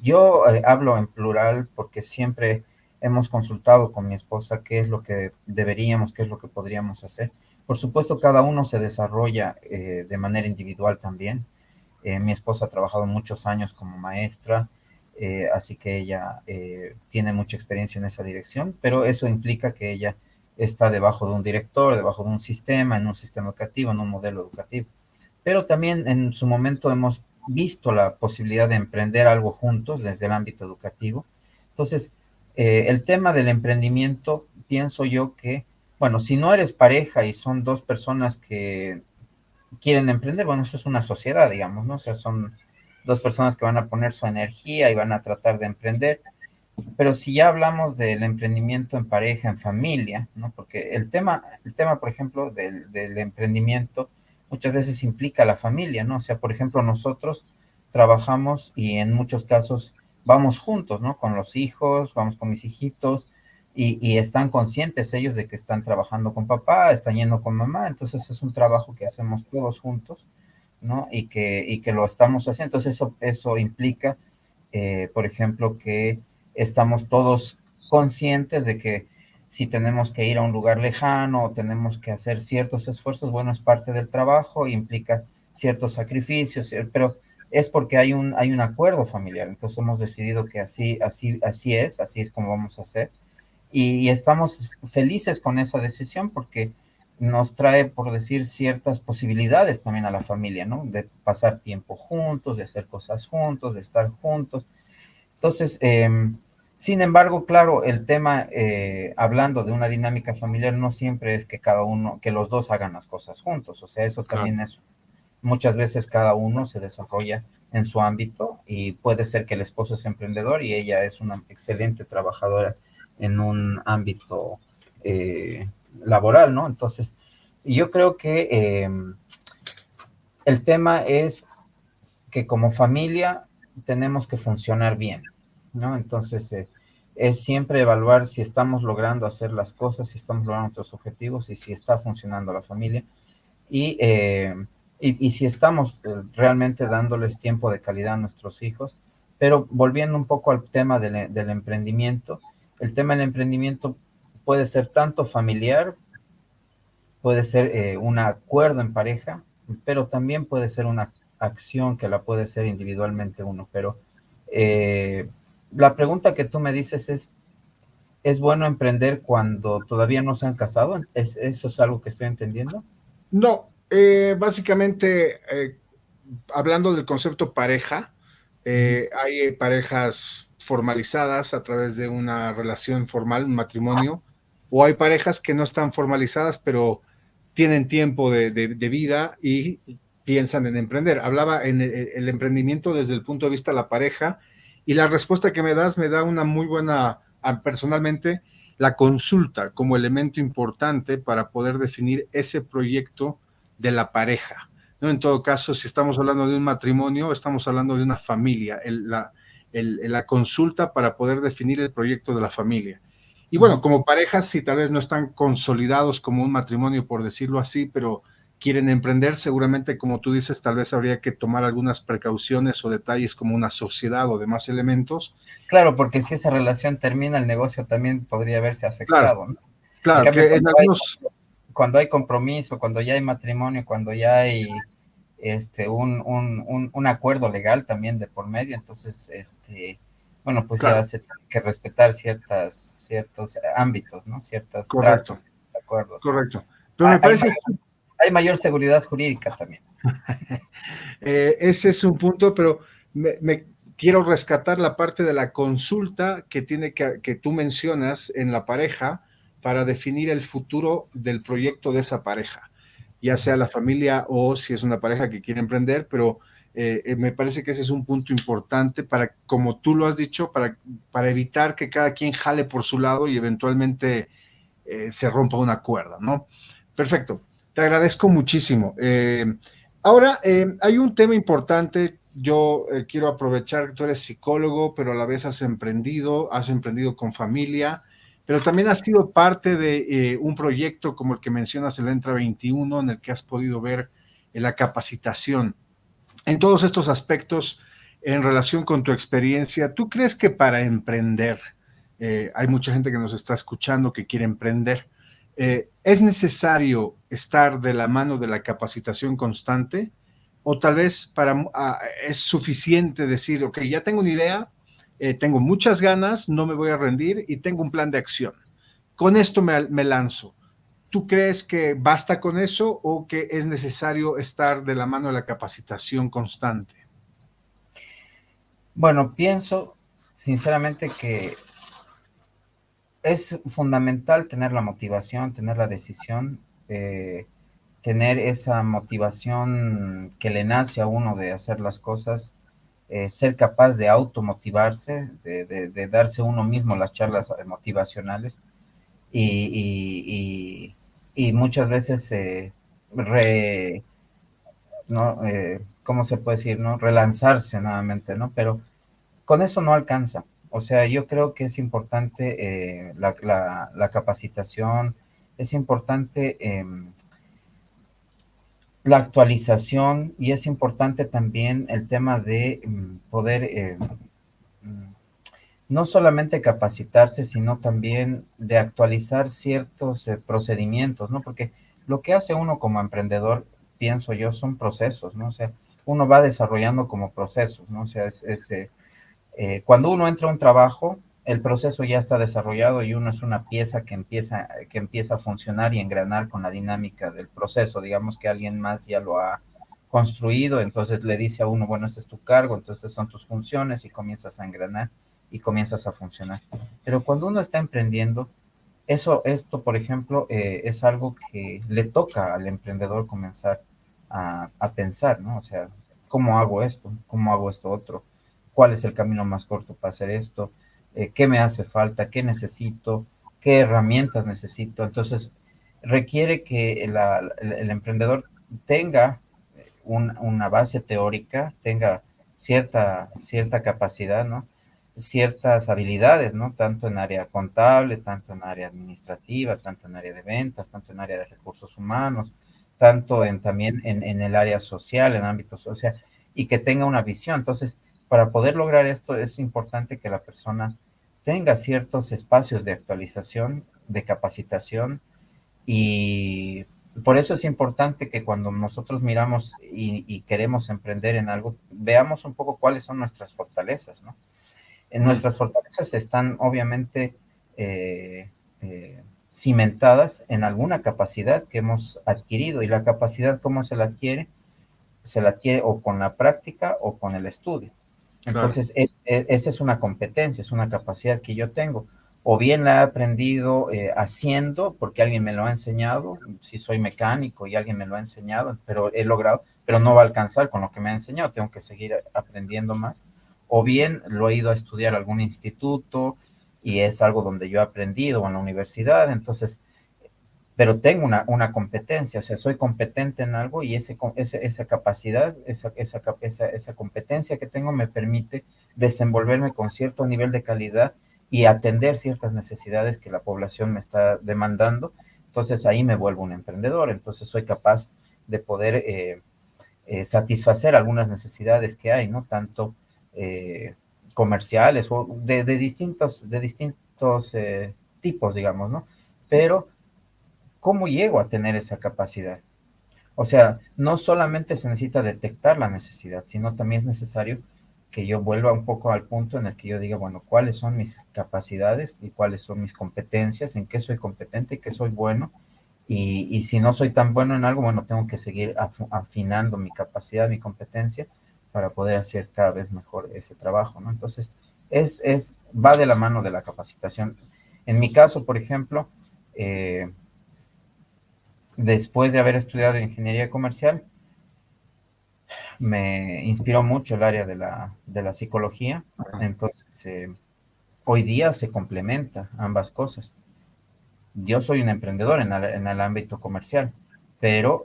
Yo hablo en plural porque siempre hemos consultado con mi esposa qué es lo que deberíamos, qué es lo que podríamos hacer. Por supuesto, cada uno se desarrolla de manera individual también. Mi esposa ha trabajado muchos años como maestra, así que ella tiene mucha experiencia en esa dirección, pero eso implica que ella está debajo de un director, debajo de un sistema, en un sistema educativo, en un modelo educativo. Pero también en su momento hemos visto la posibilidad de emprender algo juntos desde el ámbito educativo. Entonces, el tema del emprendimiento, pienso yo que, bueno, si no eres pareja y son dos personas que quieren emprender, bueno, eso es una sociedad, digamos, ¿no? O sea, son dos personas que van a poner su energía y van a tratar de emprender. Pero si ya hablamos del emprendimiento en pareja, en familia, ¿no? Porque el tema, por ejemplo, del emprendimiento muchas veces implica a la familia, ¿no? O sea, por ejemplo, nosotros trabajamos y en muchos casos vamos juntos, ¿no? Con los hijos, vamos con mis hijitos y están conscientes ellos de que están trabajando con papá, están yendo con mamá, entonces es un trabajo que hacemos todos juntos, ¿no? Y que lo estamos haciendo. Entonces eso implica, por ejemplo, que estamos todos conscientes de que si tenemos que ir a un lugar lejano o tenemos que hacer ciertos esfuerzos, bueno, es parte del trabajo, implica ciertos sacrificios, pero es porque hay un acuerdo familiar. Entonces hemos decidido que así es como vamos a hacer. Y estamos felices con esa decisión porque nos trae, por decir, ciertas posibilidades también a la familia, ¿no? De pasar tiempo juntos, de hacer cosas juntos, de estar juntos. Entonces, sin embargo, claro, el tema, hablando de una dinámica familiar, no siempre es que los dos hagan las cosas juntos. O sea, eso Claro. también es, muchas veces cada uno se desarrolla en su ámbito y puede ser que el esposo es emprendedor y ella es una excelente trabajadora en un ámbito eh, laboral, ¿no? Entonces, yo creo que el tema es que como familia tenemos que funcionar bien, ¿no? Entonces, es siempre evaluar si estamos logrando hacer las cosas, si estamos logrando nuestros objetivos y si está funcionando la familia y, eh, y si estamos realmente dándoles tiempo de calidad a nuestros hijos. Pero volviendo un poco al tema del emprendimiento, el tema del emprendimiento puede ser tanto familiar, puede ser un acuerdo en pareja, pero también puede ser una acción que la puede hacer individualmente uno. Pero eh, la pregunta que tú me dices ¿es bueno emprender cuando todavía no se han casado? ¿Eso es algo que estoy entendiendo? No, básicamente, hablando del concepto pareja, Ujú. hay parejas formalizadas a través de una relación formal, un matrimonio, o hay parejas que no están formalizadas, pero tienen tiempo de vida y piensan en emprender. Hablaba en el emprendimiento desde el punto de vista de la pareja y la respuesta que me das me da una muy buena, personalmente, la consulta como elemento importante para poder definir ese proyecto de la pareja, ¿no? En todo caso, si estamos hablando de un matrimonio, estamos hablando de una familia, la consulta para poder definir el proyecto de la familia. Y bueno, Ujú. como parejas, si tal vez no están consolidados como un matrimonio, por decirlo así, pero quieren emprender, seguramente, como tú dices, tal vez habría que tomar algunas precauciones o detalles como una sociedad o demás elementos. Claro, porque si esa relación termina, el negocio también podría verse Claro, afectado, ¿no? En claro, cambio, que en algunos, cuando hay compromiso, cuando ya hay matrimonio, cuando ya hay un acuerdo legal también de por medio, entonces, bueno, pues ya claro, se tiene que respetar ciertos ámbitos, ¿no? Ciertos correcto, tratos, acuerdos, ¿no? correcto. Pero Hay, me hay parece, hay mayor seguridad jurídica también. ese es un punto, pero me quiero rescatar la parte de la consulta que tiene que tú mencionas en la pareja para definir el futuro del proyecto de esa pareja, ya sea la familia o si es una pareja que quiere emprender, pero me parece que ese es un punto importante para, como tú lo has dicho, para evitar que cada quien jale por su lado y eventualmente se rompa una cuerda, ¿no? Perfecto, te agradezco muchísimo. Ahora, hay un tema importante. Yo quiero aprovechar que tú eres psicólogo, pero a la vez has emprendido con familia, pero también has sido parte de un proyecto como el que mencionas, el Entra 21, en el que has podido ver la capacitación. En todos estos aspectos, en relación con tu experiencia, ¿tú crees que para emprender, hay mucha gente que nos está escuchando que quiere emprender, es necesario estar de la mano de la capacitación constante? O tal vez es suficiente decir, ok, ya tengo una idea, tengo muchas ganas, no me voy a rendir y tengo un plan de acción. Con esto me lanzo. ¿Tú crees que basta con eso o que es necesario estar de la mano de la capacitación constante? Bueno, pienso sinceramente que es fundamental tener la motivación, tener la decisión, tener esa motivación que le nace a uno de hacer las cosas, ser capaz de automotivarse, de darse uno mismo las charlas motivacionales y muchas veces ¿no? ¿Cómo se puede decir? ¿No? Relanzarse nuevamente, ¿no? Pero con eso no alcanza. O sea, yo creo que es importante la capacitación, es importante la actualización y es importante también el tema de poder no solamente capacitarse, sino también de actualizar ciertos procedimientos, ¿no? Porque lo que hace uno como emprendedor, pienso yo, son procesos, ¿no? O sea, uno va desarrollando como procesos, ¿no? O sea, cuando uno entra a un trabajo, el proceso ya está desarrollado y uno es una pieza que empieza a funcionar y engranar con la dinámica del proceso. Digamos que alguien más ya lo ha construido, entonces le dice a uno, bueno, este es tu cargo, entonces son tus funciones y comienzas a engranar y comienzas a funcionar. Pero cuando uno está emprendiendo, esto, por ejemplo, es algo que le toca al emprendedor comenzar a pensar, ¿no? O sea, ¿cómo hago esto? ¿Cómo hago esto otro? ¿Cuál es el camino más corto para hacer esto? ¿Qué me hace falta? ¿Qué necesito? ¿Qué herramientas necesito? Entonces, requiere que el emprendedor tenga una base teórica, tenga cierta capacidad, ¿no? Ciertas habilidades, ¿no? Tanto en área contable, tanto en área administrativa, tanto en área de ventas, tanto en área de recursos humanos, tanto también en el área social, en ámbito social, y que tenga una visión. Entonces, para poder lograr esto es importante que la persona tenga ciertos espacios de actualización, de capacitación, y por eso es importante que cuando nosotros miramos y queremos emprender en algo, veamos un poco cuáles son nuestras fortalezas, ¿no? En nuestras fortalezas están obviamente cimentadas en alguna capacidad que hemos adquirido, y la capacidad, ¿cómo se la adquiere? Se la adquiere o con la práctica o con el estudio. Claro. Entonces, esa es una competencia, es una capacidad que yo tengo. O bien la he aprendido haciendo, porque alguien me lo ha enseñado, si soy mecánico y alguien me lo ha enseñado, pero he logrado, pero no va a alcanzar con lo que me ha enseñado, tengo que seguir aprendiendo más. O bien lo he ido a estudiar a algún instituto y es algo donde yo he aprendido, o en la universidad, entonces pero tengo una competencia, o sea, soy competente en algo y esa capacidad, esa competencia que tengo me permite desenvolverme con cierto nivel de calidad y atender ciertas necesidades que la población me está demandando. Entonces ahí me vuelvo un emprendedor, entonces soy capaz de poder satisfacer algunas necesidades que hay, ¿no? Tanto comerciales o de distintos tipos, digamos, ¿no? Pero ¿cómo llego a tener esa capacidad? O sea, no solamente se necesita detectar la necesidad, sino también es necesario que yo vuelva un poco al punto en el que yo diga, bueno, ¿cuáles son mis capacidades y cuáles son mis competencias? ¿En qué soy competente y qué soy bueno? Y si no soy tan bueno en algo, bueno, tengo que seguir afinando mi capacidad, mi competencia para poder hacer cada vez mejor ese trabajo, ¿no? Entonces, va de la mano de la capacitación. En mi caso, por ejemplo, después de haber estudiado ingeniería comercial, me inspiró mucho el área de la psicología. Entonces, hoy día se complementa ambas cosas. Yo soy un emprendedor en el ámbito comercial, pero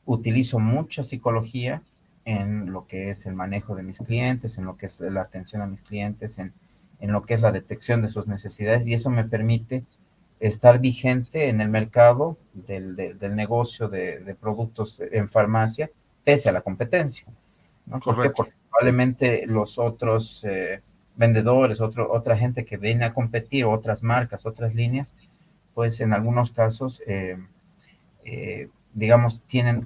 utilizo mucha psicología en lo que es el manejo de mis clientes, en lo que es la atención a mis clientes, en lo que es la detección de sus necesidades, y eso me permite estar vigente en el mercado del negocio de productos en farmacia, pese a la competencia, ¿no? ¿Por qué? Correcto. Porque probablemente los otros vendedores, otra gente que viene a competir, otras marcas, otras líneas, pues en algunos casos, digamos, tienen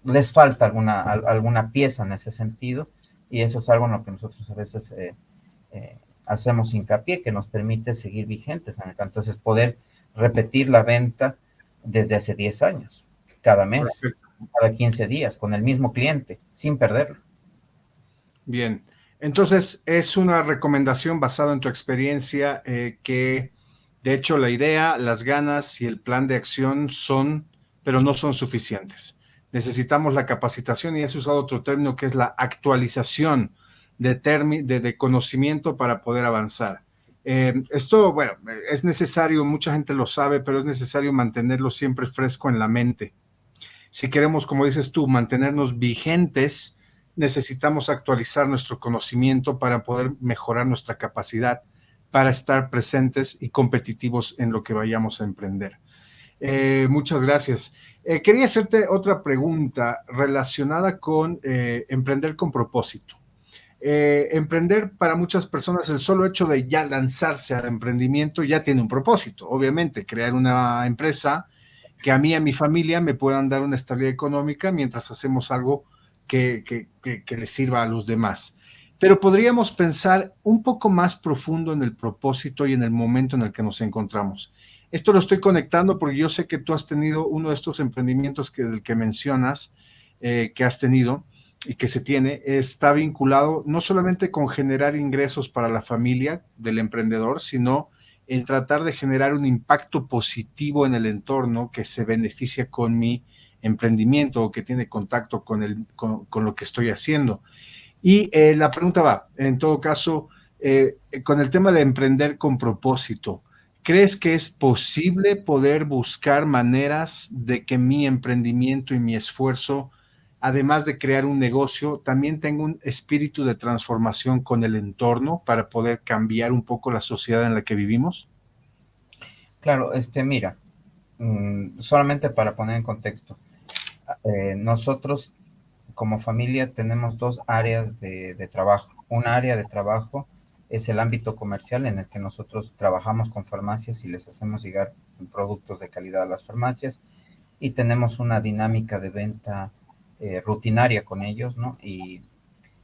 les falta alguna pieza en ese sentido, y eso es algo en lo que nosotros a veces hacemos hincapié, que nos permite seguir vigentes en el mercado. Entonces, poder repetir la venta desde hace 10 años, cada mes, Perfecto. cada 15 días, con el mismo cliente, sin perderlo. Bien. Entonces, es una recomendación basada en tu experiencia que, de hecho, la idea, las ganas y el plan de acción son, pero no son suficientes. necesitamos la capacitación y has usado otro término que es la actualización de conocimiento para poder avanzar. Esto, bueno, es necesario, mucha gente lo sabe, pero es necesario mantenerlo siempre fresco en la mente. Si queremos, como dices tú, mantenernos vigentes, necesitamos actualizar nuestro conocimiento para poder mejorar nuestra capacidad para estar presentes y competitivos en lo que vayamos a emprender. Muchas gracias. Quería hacerte otra pregunta relacionada con emprender con propósito. Emprender para muchas personas, el solo hecho de ya lanzarse al emprendimiento ya tiene un propósito. Obviamente, crear una empresa que a mí y a mi familia me puedan dar una estabilidad económica mientras hacemos algo que les sirva a los demás. Pero podríamos pensar un poco más profundo en el propósito y en el momento en el que nos encontramos. Esto lo estoy conectando porque yo sé que tú has tenido uno de estos emprendimientos del que mencionas, que has tenido y que se tiene, está vinculado no solamente con generar ingresos para la familia del emprendedor, sino en tratar de generar un impacto positivo en el entorno que se beneficia con mi emprendimiento o que tiene contacto con lo que estoy haciendo. Y la pregunta va, en todo caso, con el tema de emprender con propósito, ¿crees que es posible poder buscar maneras de que mi emprendimiento y mi esfuerzo, además de crear un negocio, también tenga un espíritu de transformación con el entorno para poder cambiar un poco la sociedad en la que vivimos? Claro, mira, solamente para poner en contexto, nosotros como familia tenemos dos áreas de trabajo. Un área de trabajo es el ámbito comercial en el que nosotros trabajamos con farmacias y les hacemos llegar productos de calidad a las farmacias y tenemos una dinámica de venta rutinaria con ellos, ¿no? Y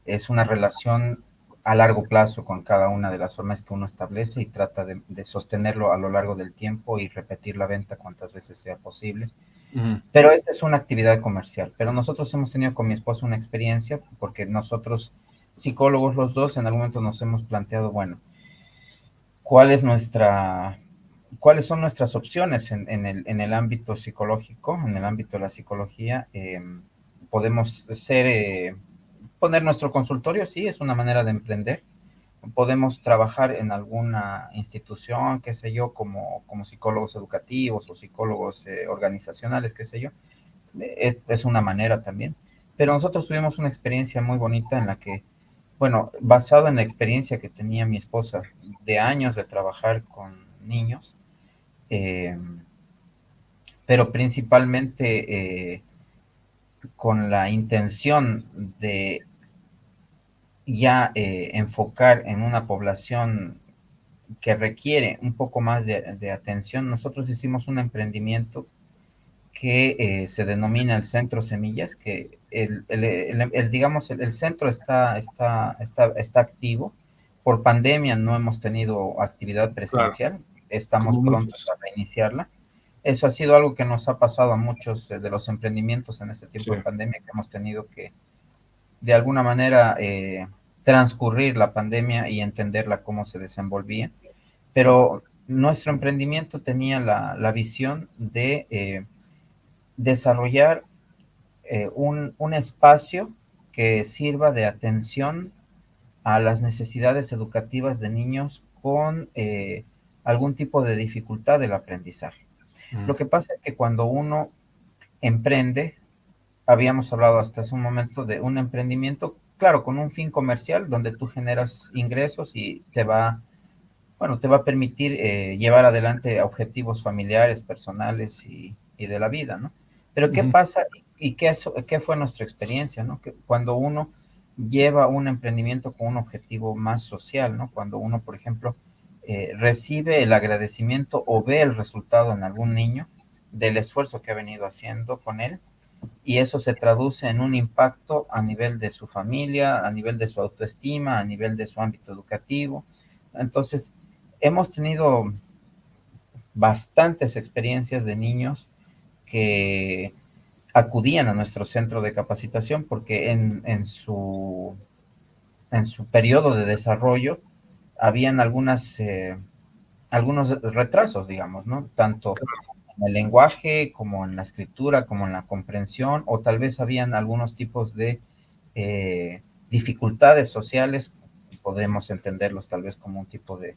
es una relación a largo plazo con cada una de las formas que uno establece y trata de sostenerlo a lo largo del tiempo y repetir la venta cuantas veces sea posible. Ujú. Pero esa es una actividad comercial. Pero nosotros hemos tenido con mi esposo una experiencia porque nosotros, psicólogos los dos, en algún momento nos hemos planteado, bueno, ¿cuál es cuáles son nuestras opciones en el ámbito psicológico, en el ámbito de la psicología? Podemos poner nuestro consultorio, sí, es una manera de emprender. Podemos trabajar en alguna institución, qué sé yo, como psicólogos educativos o psicólogos organizacionales, qué sé yo. Es una manera también. Pero nosotros tuvimos una experiencia muy bonita en la que, bueno, basado en la experiencia que tenía mi esposa de años de trabajar con niños, eh, pero principalmente con la intención de ya enfocar en una población que requiere un poco más de atención, nosotros hicimos un emprendimiento que se denomina el Centro Semillas, que digamos, el centro está activo. Por pandemia no hemos tenido actividad Claro, presencial, estamos como prontos muchos. a reiniciarla. Eso ha sido algo que nos ha pasado a muchos de los emprendimientos en este Sí. tiempo de pandemia, que hemos tenido que de alguna manera transcurrir la pandemia y entenderla cómo se desenvolvía. Pero nuestro emprendimiento tenía la visión de desarrollar un espacio que sirva de atención a las necesidades educativas de niños con algún tipo de dificultad del aprendizaje. Mm. Lo que pasa es que cuando uno emprende, habíamos hablado hasta hace un momento de un emprendimiento, claro, con un fin comercial, donde tú generas ingresos y bueno, te va a permitir llevar adelante objetivos familiares, personales y de la vida, ¿no? Pero ¿qué Ujú. pasa y qué fue nuestra experiencia, ¿no? Que cuando uno lleva un emprendimiento con un objetivo más social, ¿no? Cuando uno, por ejemplo, recibe el agradecimiento o ve el resultado en algún niño del esfuerzo que ha venido haciendo con él, y eso se traduce en un impacto a nivel de su familia, a nivel de su autoestima, a nivel de su ámbito educativo. Entonces, hemos tenido bastantes experiencias de niños que acudían a nuestro centro de capacitación porque en su periodo de desarrollo habían algunos retrasos, digamos, ¿no? Tanto en el lenguaje, como en la escritura, como en la comprensión, o tal vez habían algunos tipos de dificultades sociales, podemos entenderlos tal vez como un tipo de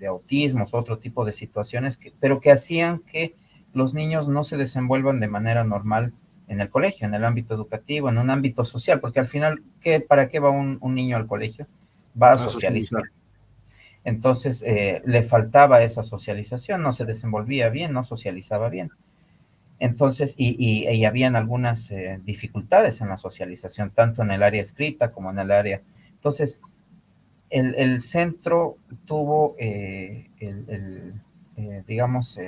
autismos, otro tipo de situaciones, pero que hacían que los niños no se desenvuelvan de manera normal en el colegio, en el ámbito educativo, en un ámbito social, porque al final, ¿para qué va un niño al colegio? Va a A socializar. socializar. Entonces, le faltaba esa socialización, no se desenvolvía bien, no socializaba bien. Entonces, y habían algunas dificultades en la socialización, tanto en el área escrita como en el área. Entonces, el centro tuvo, digamos,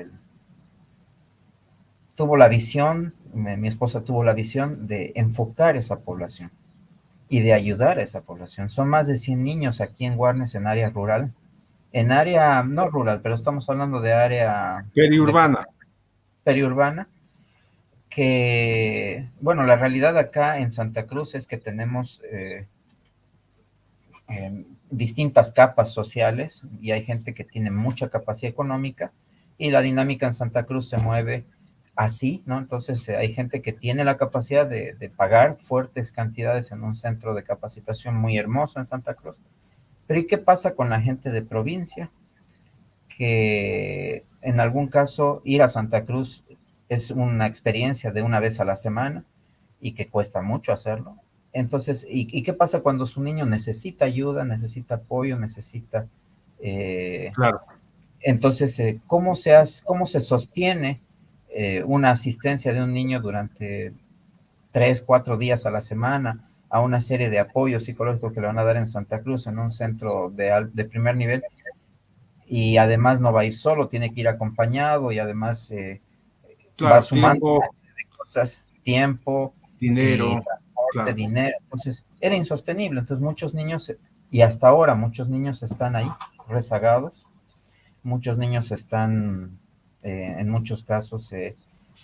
tuvo la visión, mi esposa tuvo la visión de enfocar esa población y de ayudar a esa población. Son más de 100 niños aquí en Guarnes, en área rural. En área, no rural, pero estamos hablando de área de Periurbana. periurbana, que, bueno, la realidad acá en Santa Cruz es que tenemos distintas capas sociales y hay gente que tiene mucha capacidad económica y la dinámica en Santa Cruz se mueve así, ¿no? Entonces hay gente que tiene la capacidad de pagar fuertes cantidades en un centro de capacitación muy hermoso en Santa Cruz. Pero ¿y qué pasa con la gente de provincia? Que en algún caso ir a Santa Cruz es una experiencia de una vez a la semana y que cuesta mucho hacerlo. Entonces, ¿y qué pasa cuando su niño necesita ayuda, necesita apoyo, necesita... Claro. entonces, cómo se sostiene una asistencia de un niño durante 3, 4 días a la semana a una serie de apoyos psicológicos que le van a dar en Santa Cruz, en un centro de primer nivel? Y además no va a ir solo, tiene que ir acompañado y además va Claro, sumando tiempo, cosas, tiempo y dinero, transporte, claro. dinero. Entonces era insostenible. Entonces muchos niños, y hasta ahora muchos niños están ahí rezagados, muchos niños están en muchos casos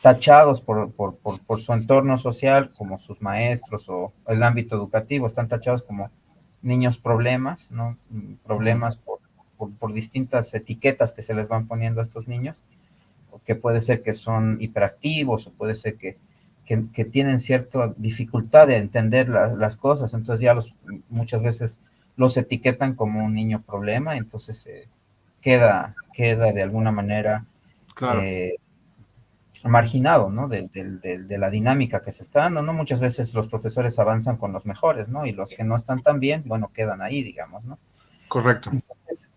tachados por su entorno social, como sus maestros o el ámbito educativo, están tachados como niños problemas, ¿no? Problemas por distintas etiquetas que se les van poniendo a estos niños, que puede ser que son hiperactivos o puede ser que tienen cierta dificultad de entender las cosas, entonces ya muchas veces los etiquetan como un niño problema, entonces queda de alguna manera Claro, eh, marginado, ¿no? De la dinámica que se está dando, ¿no? Muchas veces los profesores avanzan con los mejores, ¿no? Y los que no están tan bien, bueno, quedan ahí, digamos, ¿no? correcto. Entonces,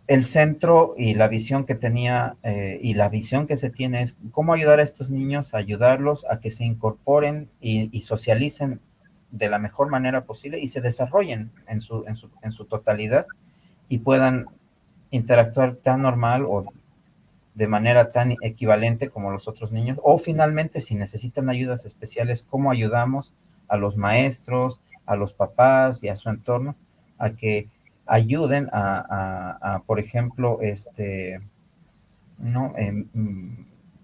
el centro y la visión que tenía y la visión que se tiene es cómo ayudar a estos niños, ayudarlos a que se incorporen y socialicen de la mejor manera posible y se desarrollen en su totalidad y puedan interactuar tan normal o de manera tan equivalente como los otros niños, o finalmente si necesitan ayudas especiales, cómo ayudamos a los maestros, a los papás y a su entorno a que ayuden por ejemplo, ¿no?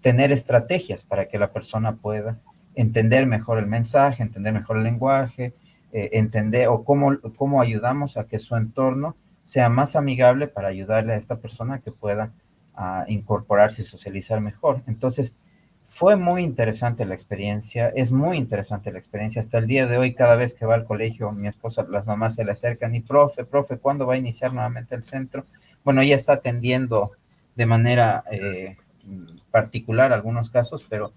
Tener estrategias para que la persona pueda entender mejor el mensaje, entender mejor el lenguaje, entender o cómo ayudamos a que su entorno sea más amigable para ayudarle a esta persona que pueda incorporarse y socializar mejor. Entonces, fue muy interesante la experiencia, es muy interesante la experiencia. Hasta el día de hoy, cada vez que va al colegio, mi esposa, las mamás se le acercan y, profe, ¿cuándo va a iniciar nuevamente el centro? Bueno, ella está atendiendo de manera particular algunos casos, pero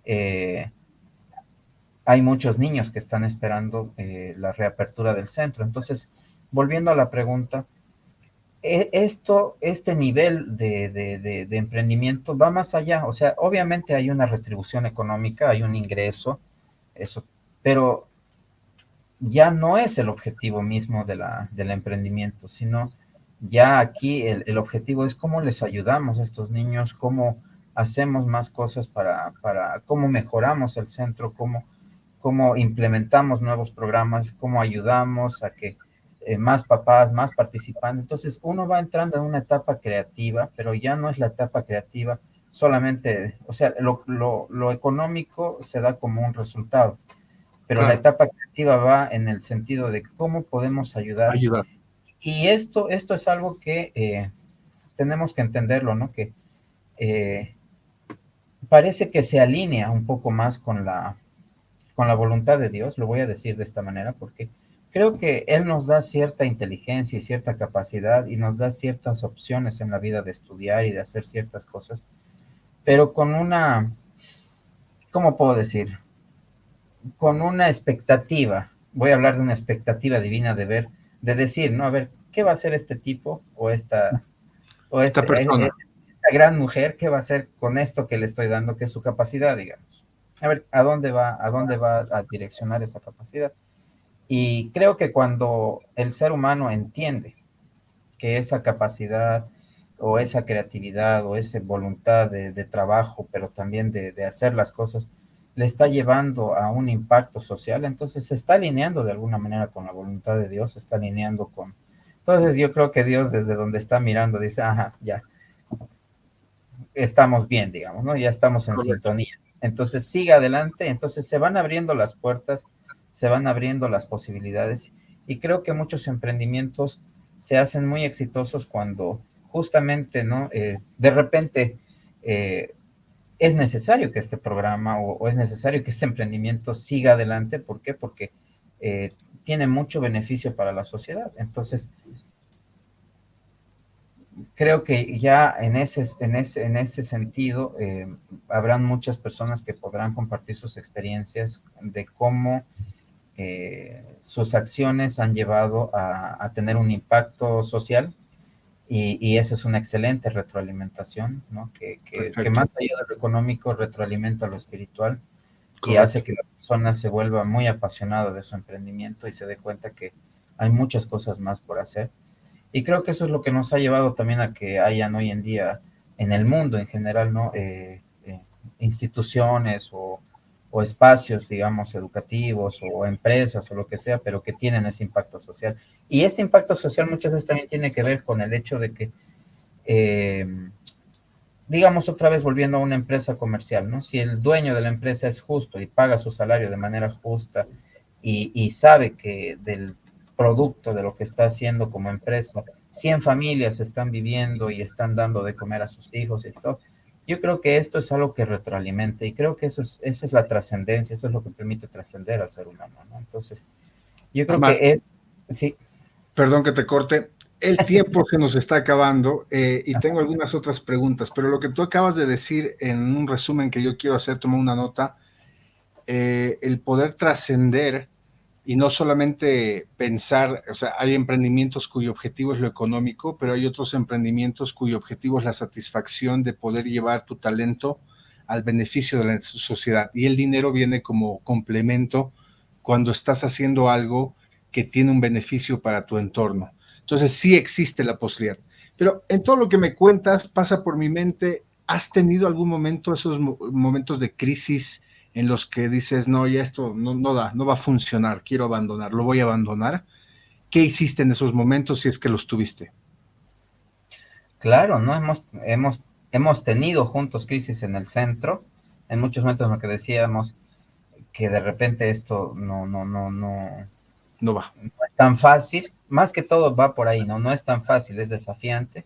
eh, hay muchos niños que están esperando la reapertura del centro. Entonces, volviendo a la pregunta, este nivel de emprendimiento va más allá. O sea, obviamente hay una retribución económica, hay un ingreso, eso, pero ya no es el objetivo mismo del emprendimiento, sino ya aquí el objetivo es cómo les ayudamos a estos niños, cómo hacemos más cosas cómo mejoramos el centro, cómo implementamos nuevos programas, cómo ayudamos a que más papás, más participantes. Entonces uno va entrando en una etapa creativa, pero ya no es la etapa creativa solamente, o sea, lo económico se da como un resultado, pero la Claro, etapa creativa va en el sentido de cómo podemos ayudar. ayudar. Y esto es algo que tenemos que entenderlo, ¿no? Que eh, parece que se alinea un poco más con la voluntad de Dios, lo voy a decir de esta manera, porque creo que Él nos da cierta inteligencia y cierta capacidad y nos da ciertas opciones en la vida de estudiar y de hacer ciertas cosas, pero con una, ¿cómo puedo decir? Con una expectativa, voy a hablar de una expectativa divina de ver, de decir, ¿no? A ver, ¿qué va a hacer este tipo o Esta persona. esta gran mujer? ¿Qué va a hacer con esto que le estoy dando, que es su capacidad, digamos? A ver, a dónde va a direccionar esa capacidad? Y creo que cuando el ser humano entiende que esa capacidad o esa creatividad o esa voluntad de trabajo, pero también de hacer las cosas, le está llevando a un impacto social, entonces se está alineando de alguna manera con la voluntad de Dios, se está alineando con... Entonces yo creo que Dios desde donde está mirando dice, ajá, ya, estamos bien, digamos, ¿no? Ya estamos en Correcto. sintonía. Entonces sigue adelante, entonces se van abriendo las puertas, se van abriendo las posibilidades y creo que muchos emprendimientos se hacen muy exitosos cuando justamente, ¿no? De repente eh, es necesario que este programa o, es necesario que este emprendimiento siga adelante. ¿Por qué? Porque tiene mucho beneficio para la sociedad. Entonces, creo que ya en ese sentido habrán muchas personas que podrán compartir sus experiencias de cómo sus acciones han llevado a tener un impacto social y esa es una excelente retroalimentación, ¿no? Que Perfecto. más allá de lo económico retroalimenta lo espiritual y hace Correcto. que la persona se vuelva muy apasionada de su emprendimiento y se dé cuenta que hay muchas cosas más por hacer. Y creo que eso es lo que nos ha llevado también a que hayan hoy en día en el mundo en general, ¿no? Instituciones o espacios, digamos, educativos o empresas o lo que sea, pero que tienen ese impacto social. Y este impacto social muchas veces también tiene que ver con el hecho de que, eh, digamos, otra vez volviendo a una empresa comercial, ¿no? Si el dueño de la empresa es justo y paga su salario de manera justa y sabe que del producto de lo que está haciendo como empresa, 100 familias están viviendo y están dando de comer a sus hijos y todo. Yo creo que esto es algo que retroalimenta y creo que esa es la trascendencia, eso es lo que permite trascender al ser humano, ¿no? Entonces, yo creo Amar, que es, sí. perdón que te corte. El tiempo se nos está acabando y tengo algunas otras preguntas, pero lo que tú acabas de decir en un resumen que yo quiero hacer, toma una nota, el poder trascender y no solamente pensar, o sea, hay emprendimientos cuyo objetivo es lo económico, pero hay otros emprendimientos cuyo objetivo es la satisfacción de poder llevar tu talento al beneficio de la sociedad. Y el dinero viene como complemento cuando estás haciendo algo que tiene un beneficio para tu entorno. Entonces sí existe la posibilidad. Pero en todo lo que me cuentas pasa por mi mente, ¿has tenido algún momento esos momentos de crisis en los que dices, no, ya esto no da, no va a funcionar, quiero abandonar, lo voy a abandonar? ¿Qué hiciste en esos momentos si es que los tuviste? Claro, ¿no? Hemos tenido juntos crisis en el centro, en muchos momentos en lo que decíamos que de repente esto No va. no es tan fácil, más que todo va por ahí, ¿no? No es tan fácil, es desafiante.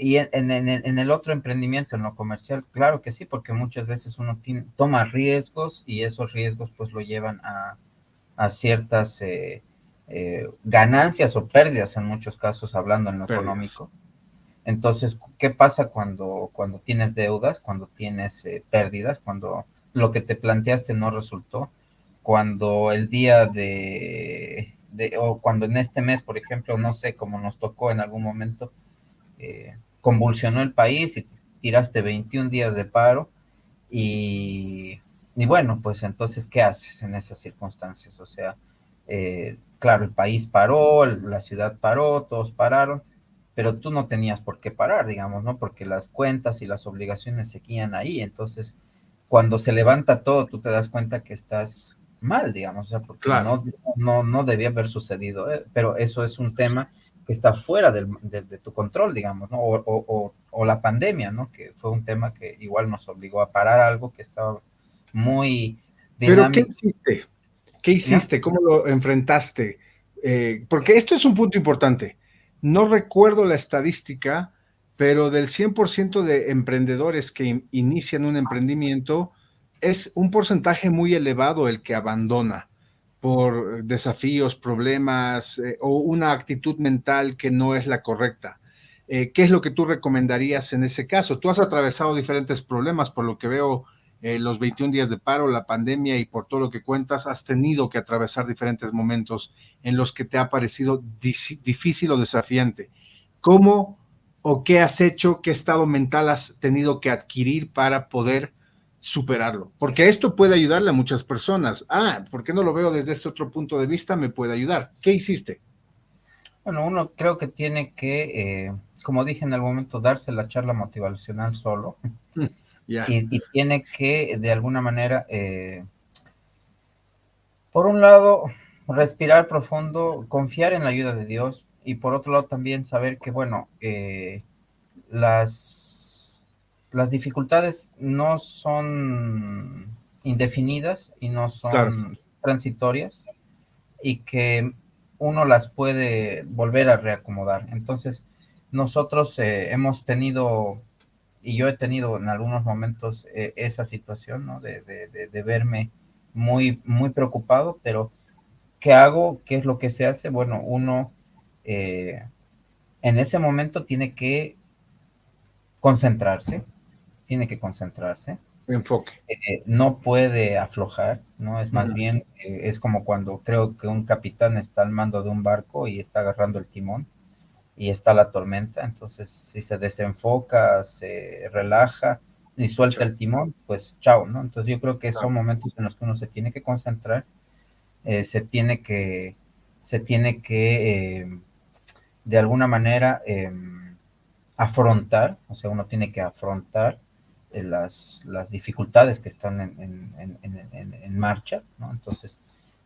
Y en el otro emprendimiento, en lo comercial, claro que sí, porque muchas veces uno toma riesgos y esos riesgos pues lo llevan a ciertas ganancias o pérdidas en muchos casos, hablando en lo Pérdidas. económico. Entonces, ¿qué pasa cuando tienes deudas, cuando tienes pérdidas, cuando lo que te planteaste no resultó? Cuando el día o cuando en este mes, por ejemplo, no sé, como nos tocó en algún momento, convulsionó el país y tiraste 21 días de paro y bueno, pues entonces, ¿qué haces en esas circunstancias? O sea, claro, el país paró, la ciudad paró, todos pararon, pero tú no tenías por qué parar, digamos, ¿no? Porque las cuentas y las obligaciones seguían ahí. Entonces, cuando se levanta todo, tú te das cuenta que estás mal, digamos, o sea, porque Claro. no debía haber sucedido, pero eso es un tema que está fuera de tu control, digamos, ¿no? O la pandemia, ¿no? Que fue un tema que igual nos obligó a parar algo que estaba muy Pero ¿qué dinámico, hiciste? ¿Qué ¿no? hiciste? ¿Cómo lo enfrentaste? Porque esto es un punto importante. No recuerdo la estadística, pero del 100% de emprendedores que inician un emprendimiento, es un porcentaje muy elevado el que abandona por desafíos, problemas o una actitud mental que no es la correcta. ¿Qué es lo que tú recomendarías en ese caso? Tú has atravesado diferentes problemas, por lo que veo, los 21 días de paro, la pandemia y por todo lo que cuentas, has tenido que atravesar diferentes momentos en los que te ha parecido difícil o desafiante. ¿Cómo o qué has hecho, qué estado mental has tenido que adquirir para poder superarlo? Porque esto puede ayudarle a muchas personas. Ah, ¿por qué no lo veo desde este otro punto de vista? Me puede ayudar. ¿Qué hiciste? Bueno, uno creo que tiene que, como dije en el momento, darse la charla motivacional solo Ya, y tiene que, de alguna manera, por un lado, respirar profundo, confiar en la ayuda de Dios y por otro lado también saber que, bueno, las, las dificultades no son indefinidas y no claro, son transitorias y que uno las puede volver a reacomodar. Entonces, nosotros hemos tenido, y yo he tenido en algunos momentos esa situación, ¿no? De verme muy, muy preocupado, pero ¿qué hago? ¿Qué es lo que se hace? Bueno, uno eh, en ese momento tiene que concentrarse, enfoque. no puede aflojar, ¿no? Es más Ujú. bien, es como cuando creo que un capitán está al mando de un barco y está agarrando el timón y está la tormenta, entonces si se desenfoca, se relaja y suelta Chao, el timón, pues chao, ¿no? Entonces yo creo que chao. son momentos en los que uno se tiene que concentrar, eh, se tiene que, se tiene que de alguna manera afrontar, o sea, uno tiene que afrontar las dificultades que están en marcha, ¿no? Entonces,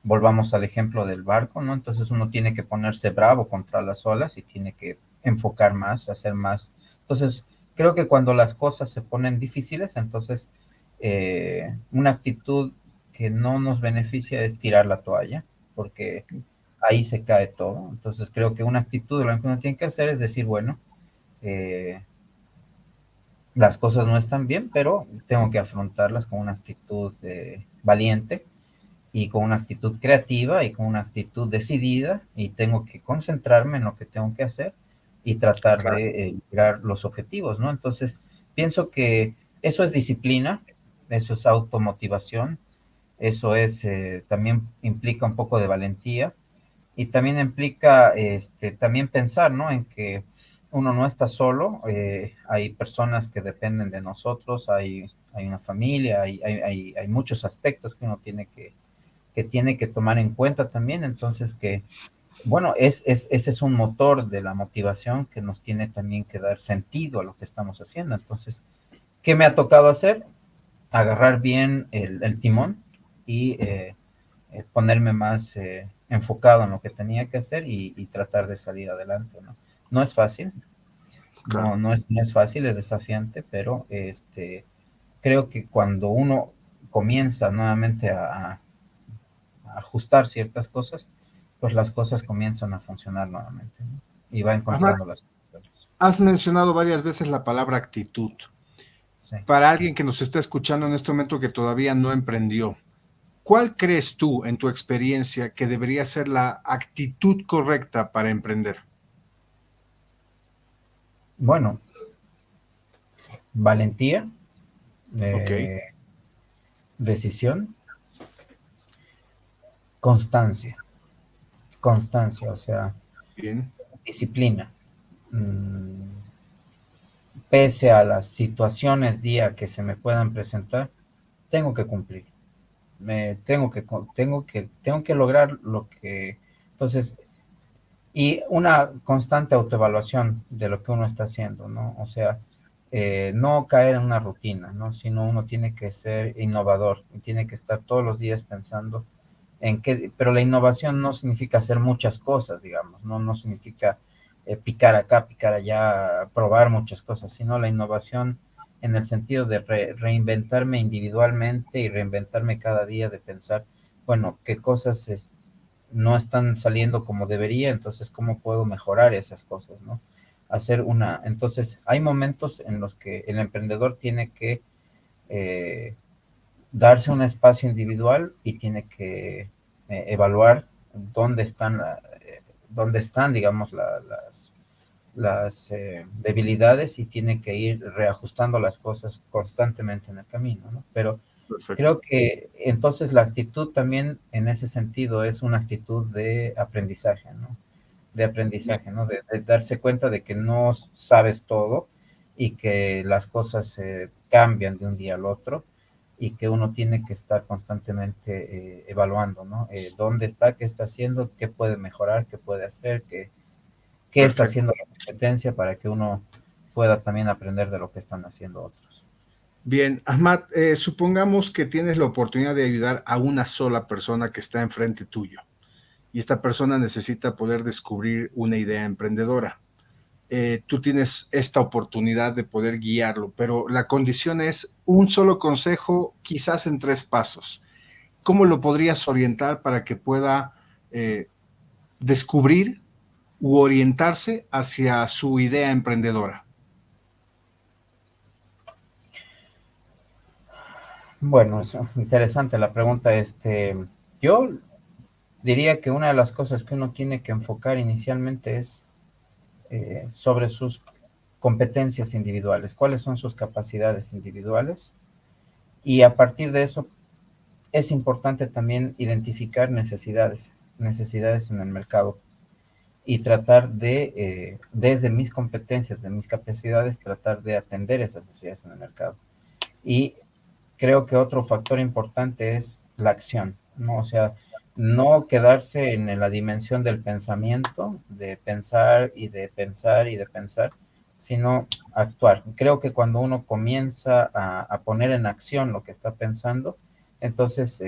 volvamos al ejemplo del barco, ¿no? Entonces uno tiene que ponerse bravo contra las olas y tiene que enfocar más, hacer más. Entonces, creo que cuando las cosas se ponen difíciles, entonces una actitud que no nos beneficia es tirar la toalla, porque ahí se cae todo. Entonces, creo que una actitud lo que uno tiene que hacer es decir, bueno, eh, las cosas no están bien, pero tengo que afrontarlas con una actitud valiente y con una actitud creativa y con una actitud decidida y tengo que concentrarme en lo que tengo que hacer y tratar Claro, de lograr los objetivos, ¿no? Entonces, pienso que eso es disciplina, eso es automotivación, eso es también implica un poco de valentía y también implica también pensar, ¿no? En que uno no está solo, hay personas que dependen de nosotros, hay una familia, hay muchos aspectos que uno tiene que tomar en cuenta también, entonces que, bueno, ese es un motor de la motivación que nos tiene también que dar sentido a lo que estamos haciendo. Entonces, ¿qué me ha tocado hacer? Agarrar bien el timón y ponerme más enfocado en lo que tenía que hacer y tratar de salir adelante, ¿no? No es fácil, claro. no es fácil, es desafiante, pero creo que cuando uno comienza nuevamente a ajustar ciertas cosas, pues las cosas comienzan a funcionar nuevamente, ¿no? Y va Ahmad, encontrando las cosas. has mencionado varias veces la palabra actitud. Sí. Para alguien que nos está escuchando en este momento que todavía no emprendió, ¿cuál crees tú, en tu experiencia, que debería ser la actitud correcta para emprender? Bueno, valentía, Ok, eh, decisión, constancia, constancia, o sea, bien, disciplina. Mm, pese a las situaciones día que se me puedan presentar, tengo que cumplir. Tengo que lograr lo que, entonces, y una constante autoevaluación de lo que uno está haciendo, ¿no? O sea, no caer en una rutina, ¿no? Sino uno tiene que ser innovador y tiene que estar todos los días pensando en qué, pero la innovación no significa hacer muchas cosas, digamos, no significa picar acá, picar allá, probar muchas cosas, sino la innovación en el sentido de reinventarme individualmente y reinventarme cada día, de pensar, bueno, qué cosas no están saliendo como debería, entonces cómo puedo mejorar esas cosas, ¿no? Entonces hay momentos en los que el emprendedor tiene que darse un espacio individual y tiene que evaluar dónde están, digamos, las debilidades, y tiene que ir reajustando las cosas constantemente en el camino, ¿no? Pero Perfecto. creo que entonces la actitud también en ese sentido es una actitud de aprendizaje, ¿no? De Bien, aprendizaje, ¿no? De darse cuenta de que no sabes todo y que las cosas cambian de un día al otro, y que uno tiene que estar constantemente evaluando, ¿no? ¿Dónde está? ¿Qué está haciendo? ¿Qué puede mejorar? ¿Qué puede hacer? ¿Qué está perfecto. haciendo la competencia para que uno pueda también aprender de lo que están haciendo otros? Bien, Ahmad, supongamos que tienes la oportunidad de ayudar a una sola persona que está enfrente tuyo y esta persona necesita poder descubrir una idea emprendedora. Tú tienes esta oportunidad de poder guiarlo, pero la condición es un solo consejo, quizás en 3 pasos. ¿Cómo lo podrías orientar para que pueda descubrir u orientarse hacia su idea emprendedora? Bueno, es interesante la pregunta. Yo diría que una de las cosas que uno tiene que enfocar inicialmente es sobre sus competencias individuales, cuáles son sus capacidades individuales, y a partir de eso es importante también identificar necesidades en el mercado, y tratar desde mis competencias, de mis capacidades, tratar de atender esas necesidades en el mercado. Y creo que otro factor importante es la acción, ¿no? O sea, no quedarse en la dimensión del pensamiento, de pensar y de pensar y de pensar, sino actuar. Creo que cuando uno comienza a poner en acción lo que está pensando, entonces,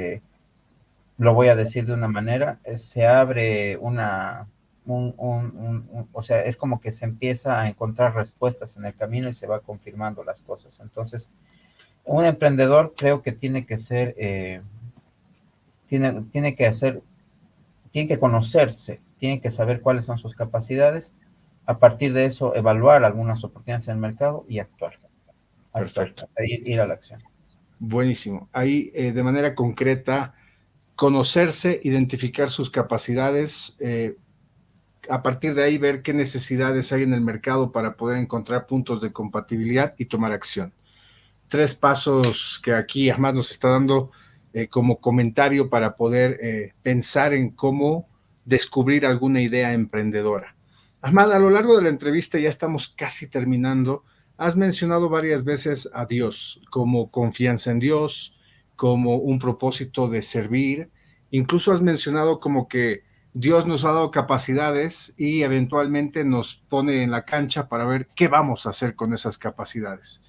lo voy a decir de una manera, se abre o sea, es como que se empieza a encontrar respuestas en el camino y se va confirmando las cosas. Entonces, un emprendedor creo que tiene que hacer, tiene que conocerse, tiene que saber cuáles son sus capacidades, a partir de eso evaluar algunas oportunidades en el mercado y actuar, Perfecto. ir a la acción. Buenísimo. Ahí, de manera concreta, conocerse, identificar sus capacidades, a partir de ahí ver qué necesidades hay en el mercado para poder encontrar puntos de compatibilidad y tomar acción. 3 pasos que aquí Ahmad nos está dando como comentario para poder pensar en cómo descubrir alguna idea emprendedora. Ahmad, a lo largo de la entrevista, ya estamos casi terminando, has mencionado varias veces a Dios como confianza en Dios, como un propósito de servir, incluso has mencionado como que Dios nos ha dado capacidades y eventualmente nos pone en la cancha para ver qué vamos a hacer con esas capacidades.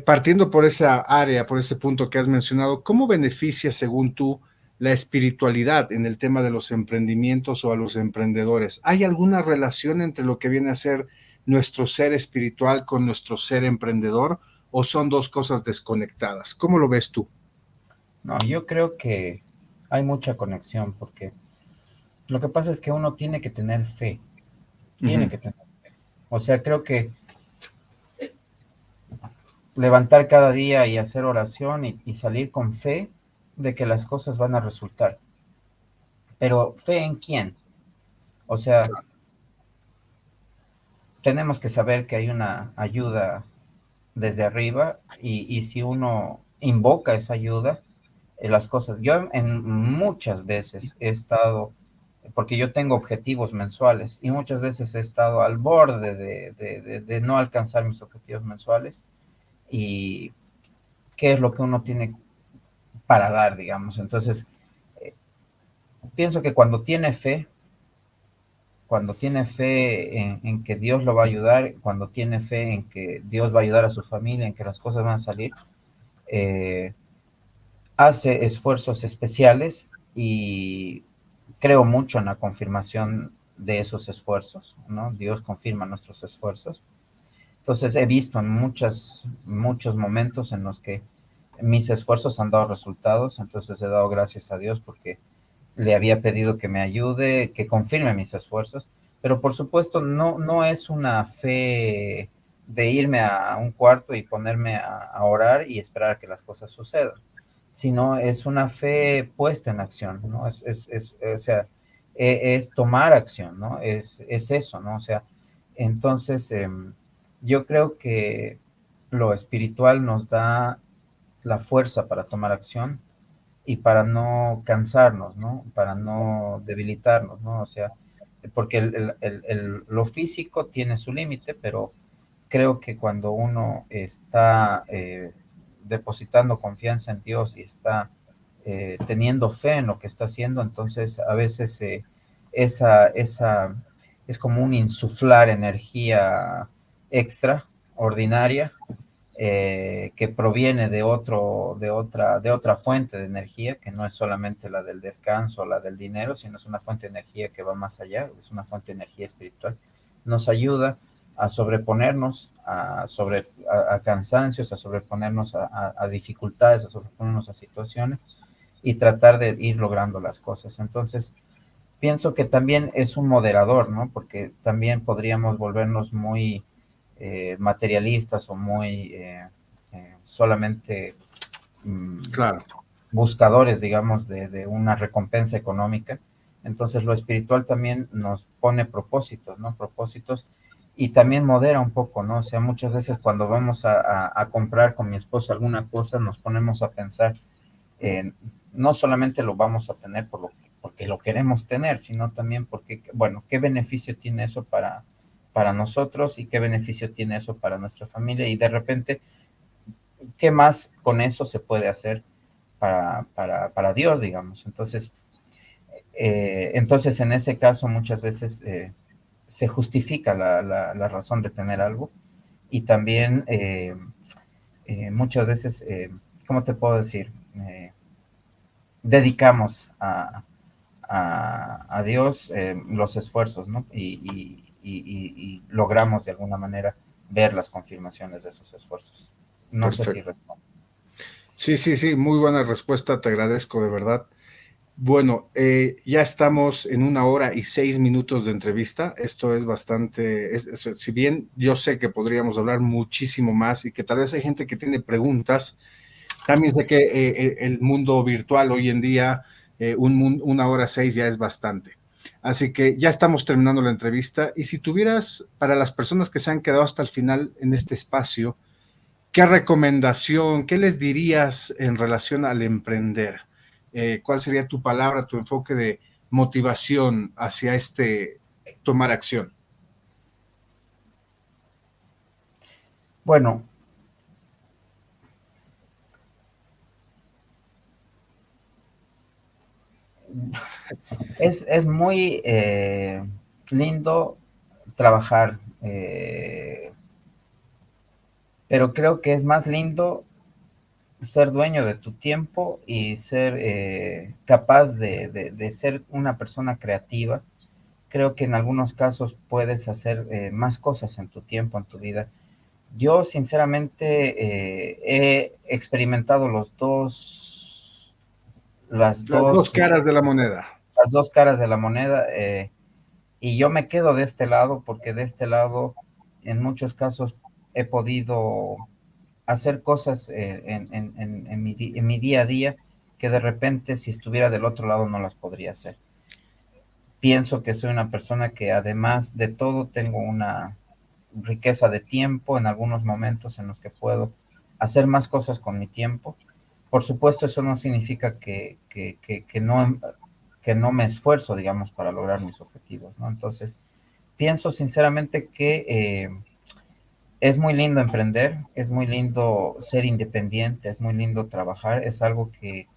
Partiendo por esa área, por ese punto que has mencionado, ¿cómo beneficia, según tú, la espiritualidad en el tema de los emprendimientos o a los emprendedores? ¿Hay alguna relación entre lo que viene a ser nuestro ser espiritual con nuestro ser emprendedor o son dos cosas desconectadas? ¿Cómo lo ves tú? No, yo creo que hay mucha conexión, porque lo que pasa es que uno tiene que tener fe, tiene Ujú. que tener. O sea, creo que levantar cada día y hacer oración y salir con fe de que las cosas van a resultar. Pero ¿fe en quién? O sea, tenemos que saber que hay una ayuda desde arriba, y si uno invoca esa ayuda, las cosas. Yo en muchas veces he estado, porque yo tengo objetivos mensuales, y muchas veces he estado al borde de no alcanzar mis objetivos mensuales. Y qué es lo que uno tiene para dar, digamos. Entonces, eh, pienso que cuando tiene fe en que Dios lo va a ayudar, cuando tiene fe en que Dios va a ayudar a su familia, en que las cosas van a salir, eh, hace esfuerzos especiales, y creo mucho en la confirmación de esos esfuerzos, ¿no? Dios confirma nuestros esfuerzos. Entonces he visto en muchos momentos en los que mis esfuerzos han dado resultados, entonces he dado gracias a Dios porque le había pedido que me ayude, que confirme mis esfuerzos. pero por supuesto no es una fe de irme a un cuarto y ponerme a orar y esperar a que las cosas sucedan, sino es una fe puesta en acción, ¿no? O sea, es tomar acción, ¿no? Es eso, ¿no? O sea, entonces yo creo que lo espiritual nos da la fuerza para tomar acción y para no cansarnos, ¿no? Para no debilitarnos, ¿no? O sea, porque lo físico tiene su límite, pero creo que cuando uno está depositando confianza en Dios y está teniendo fe en lo que está haciendo, entonces a veces esa es como un insuflar energía extra, ordinaria, que proviene de otra fuente de energía, que no es solamente la del descanso, la del dinero, sino es una fuente de energía que va más allá, es una fuente de energía espiritual. Nos ayuda a sobreponernos a cansancios, a sobreponernos a dificultades, a sobreponernos a situaciones y tratar de ir logrando las cosas. Entonces, pienso que también es un moderador, ¿no? Porque también podríamos volvernos muy materialistas o muy solamente Claro, buscadores, digamos, de una recompensa económica. Entonces lo espiritual también nos pone propósitos, ¿no? Propósitos y también modera un poco, ¿no? O sea, muchas veces cuando vamos a comprar con mi esposa alguna cosa, nos ponemos a pensar, no solamente lo vamos a tener porque lo queremos tener, sino también porque, bueno, ¿qué beneficio tiene eso para nosotros y qué beneficio tiene eso para nuestra familia? Y de repente, ¿qué más con eso se puede hacer para Dios, digamos? Entonces, en ese caso, muchas veces se justifica la razón de tener algo y también muchas veces, ¿cómo te puedo decir? Dedicamos a Dios los esfuerzos, ¿no? Y logramos de alguna manera ver las confirmaciones de esos esfuerzos. No sé si perfecto. respondo. Sí, sí, sí, muy buena respuesta, te agradezco de verdad. Bueno, ya estamos en 1 hora y 6 minutos de entrevista. Esto es bastante, si bien yo sé que podríamos hablar muchísimo más y que tal vez hay gente que tiene preguntas, también sé que el mundo virtual hoy en día, 1 hora 6 ya es bastante. Así que ya estamos terminando la entrevista y si tuvieras, para las personas que se han quedado hasta el final en este espacio, ¿qué recomendación, qué les dirías en relación al emprender? ¿Cuál sería tu palabra, tu enfoque de motivación hacia tomar acción? Bueno, es muy lindo trabajar, pero creo que es más lindo ser dueño de tu tiempo y ser capaz de ser una persona creativa. Creo que en algunos casos puedes hacer más cosas en tu tiempo, en tu vida. Yo sinceramente he experimentado las Las dos dos, caras de la moneda. las dos caras de la moneda, y yo me quedo de este lado porque de este lado en muchos casos he podido hacer cosas en mi día a día que de repente si estuviera del otro lado no las podría hacer. Pienso que soy una persona que además de todo tengo una riqueza de tiempo en algunos momentos en los que puedo hacer más cosas con mi tiempo. Por supuesto, eso no significa que no me esfuerzo, digamos, para lograr mis objetivos, ¿no? Entonces, pienso sinceramente que es muy lindo emprender, es muy lindo ser independiente, es muy lindo trabajar, es algo que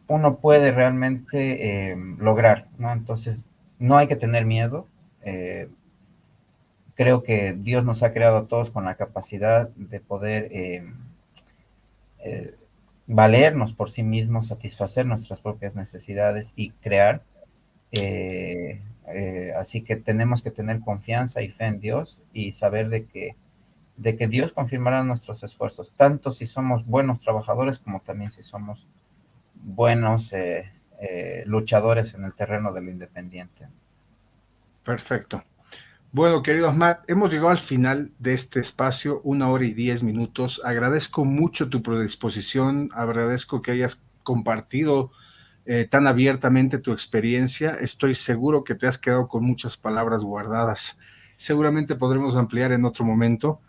uno puede realmente lograr, ¿no? Entonces, no hay que tener miedo. Eh, Creo que Dios nos ha creado a todos con la capacidad de poder eh, valernos por sí mismos, satisfacer nuestras propias necesidades y crear. Así que tenemos que tener confianza y fe en Dios y saber de que Dios confirmará nuestros esfuerzos, tanto si somos buenos trabajadores como también si somos buenos luchadores en el terreno de lo independiente. Perfecto. Bueno, queridos Matt, hemos llegado al final de este espacio, 1 hora y 10 minutos. Agradezco mucho tu predisposición, agradezco que hayas compartido tan abiertamente tu experiencia. Estoy seguro que te has quedado con muchas palabras guardadas. Seguramente podremos ampliar en otro momento.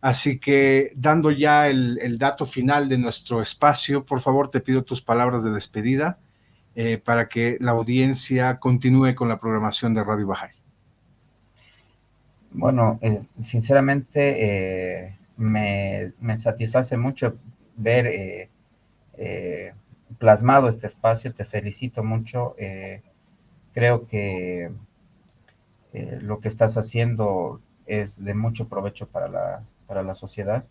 Así que, dando ya el dato final de nuestro espacio, por favor te pido tus palabras de despedida para que la audiencia continúe con la programación de Radio Bahá'í. Bueno, sinceramente me satisface mucho ver plasmado este espacio. Te felicito mucho. Creo que lo que estás haciendo es de mucho provecho para la sociedad,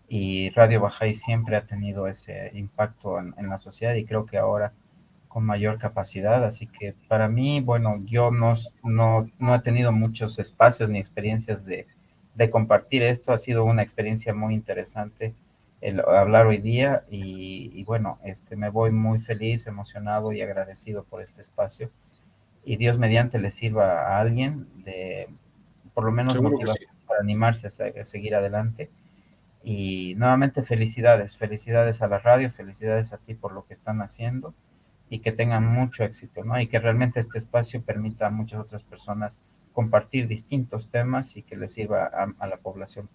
y Radio Bahá'í siempre ha tenido ese impacto en la sociedad, y creo que ahora con mayor capacidad. Así que para mí, bueno, yo no he tenido muchos espacios ni experiencias de compartir esto. Ha sido una experiencia muy interesante el hablar hoy día, y bueno, me voy muy feliz, emocionado y agradecido por este espacio, y Dios mediante le sirva a alguien de por lo menos Seguro que sí. motivación para animarse a seguir adelante. Y nuevamente felicidades a la radio, felicidades a ti por lo que están haciendo, y que tengan mucho éxito, ¿no? Y que realmente este espacio permita a muchas otras personas compartir distintos temas y que les sirva a la población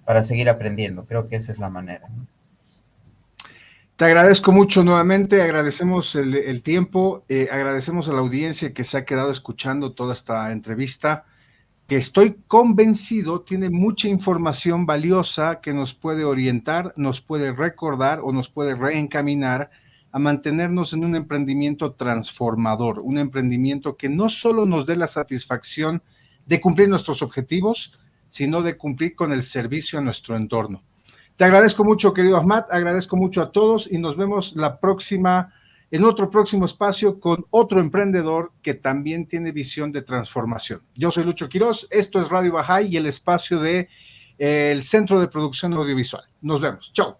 para seguir aprendiendo. Creo que esa es la manera, ¿no? Te agradezco mucho nuevamente, agradecemos el tiempo, agradecemos a la audiencia que se ha quedado escuchando toda esta entrevista, que estoy convencido tiene mucha información valiosa que nos puede orientar, nos puede recordar o nos puede reencaminar a mantenernos en un emprendimiento transformador, un emprendimiento que no solo nos dé la satisfacción de cumplir nuestros objetivos, sino de cumplir con el servicio a nuestro entorno. Te agradezco mucho, querido Ahmad, agradezco mucho a todos y nos vemos en otro próximo espacio con otro emprendedor que también tiene visión de transformación. Yo soy Lucho Quiroz, esto es Radio Bahá'í y el espacio del Centro de Producción Audiovisual. Nos vemos, chao.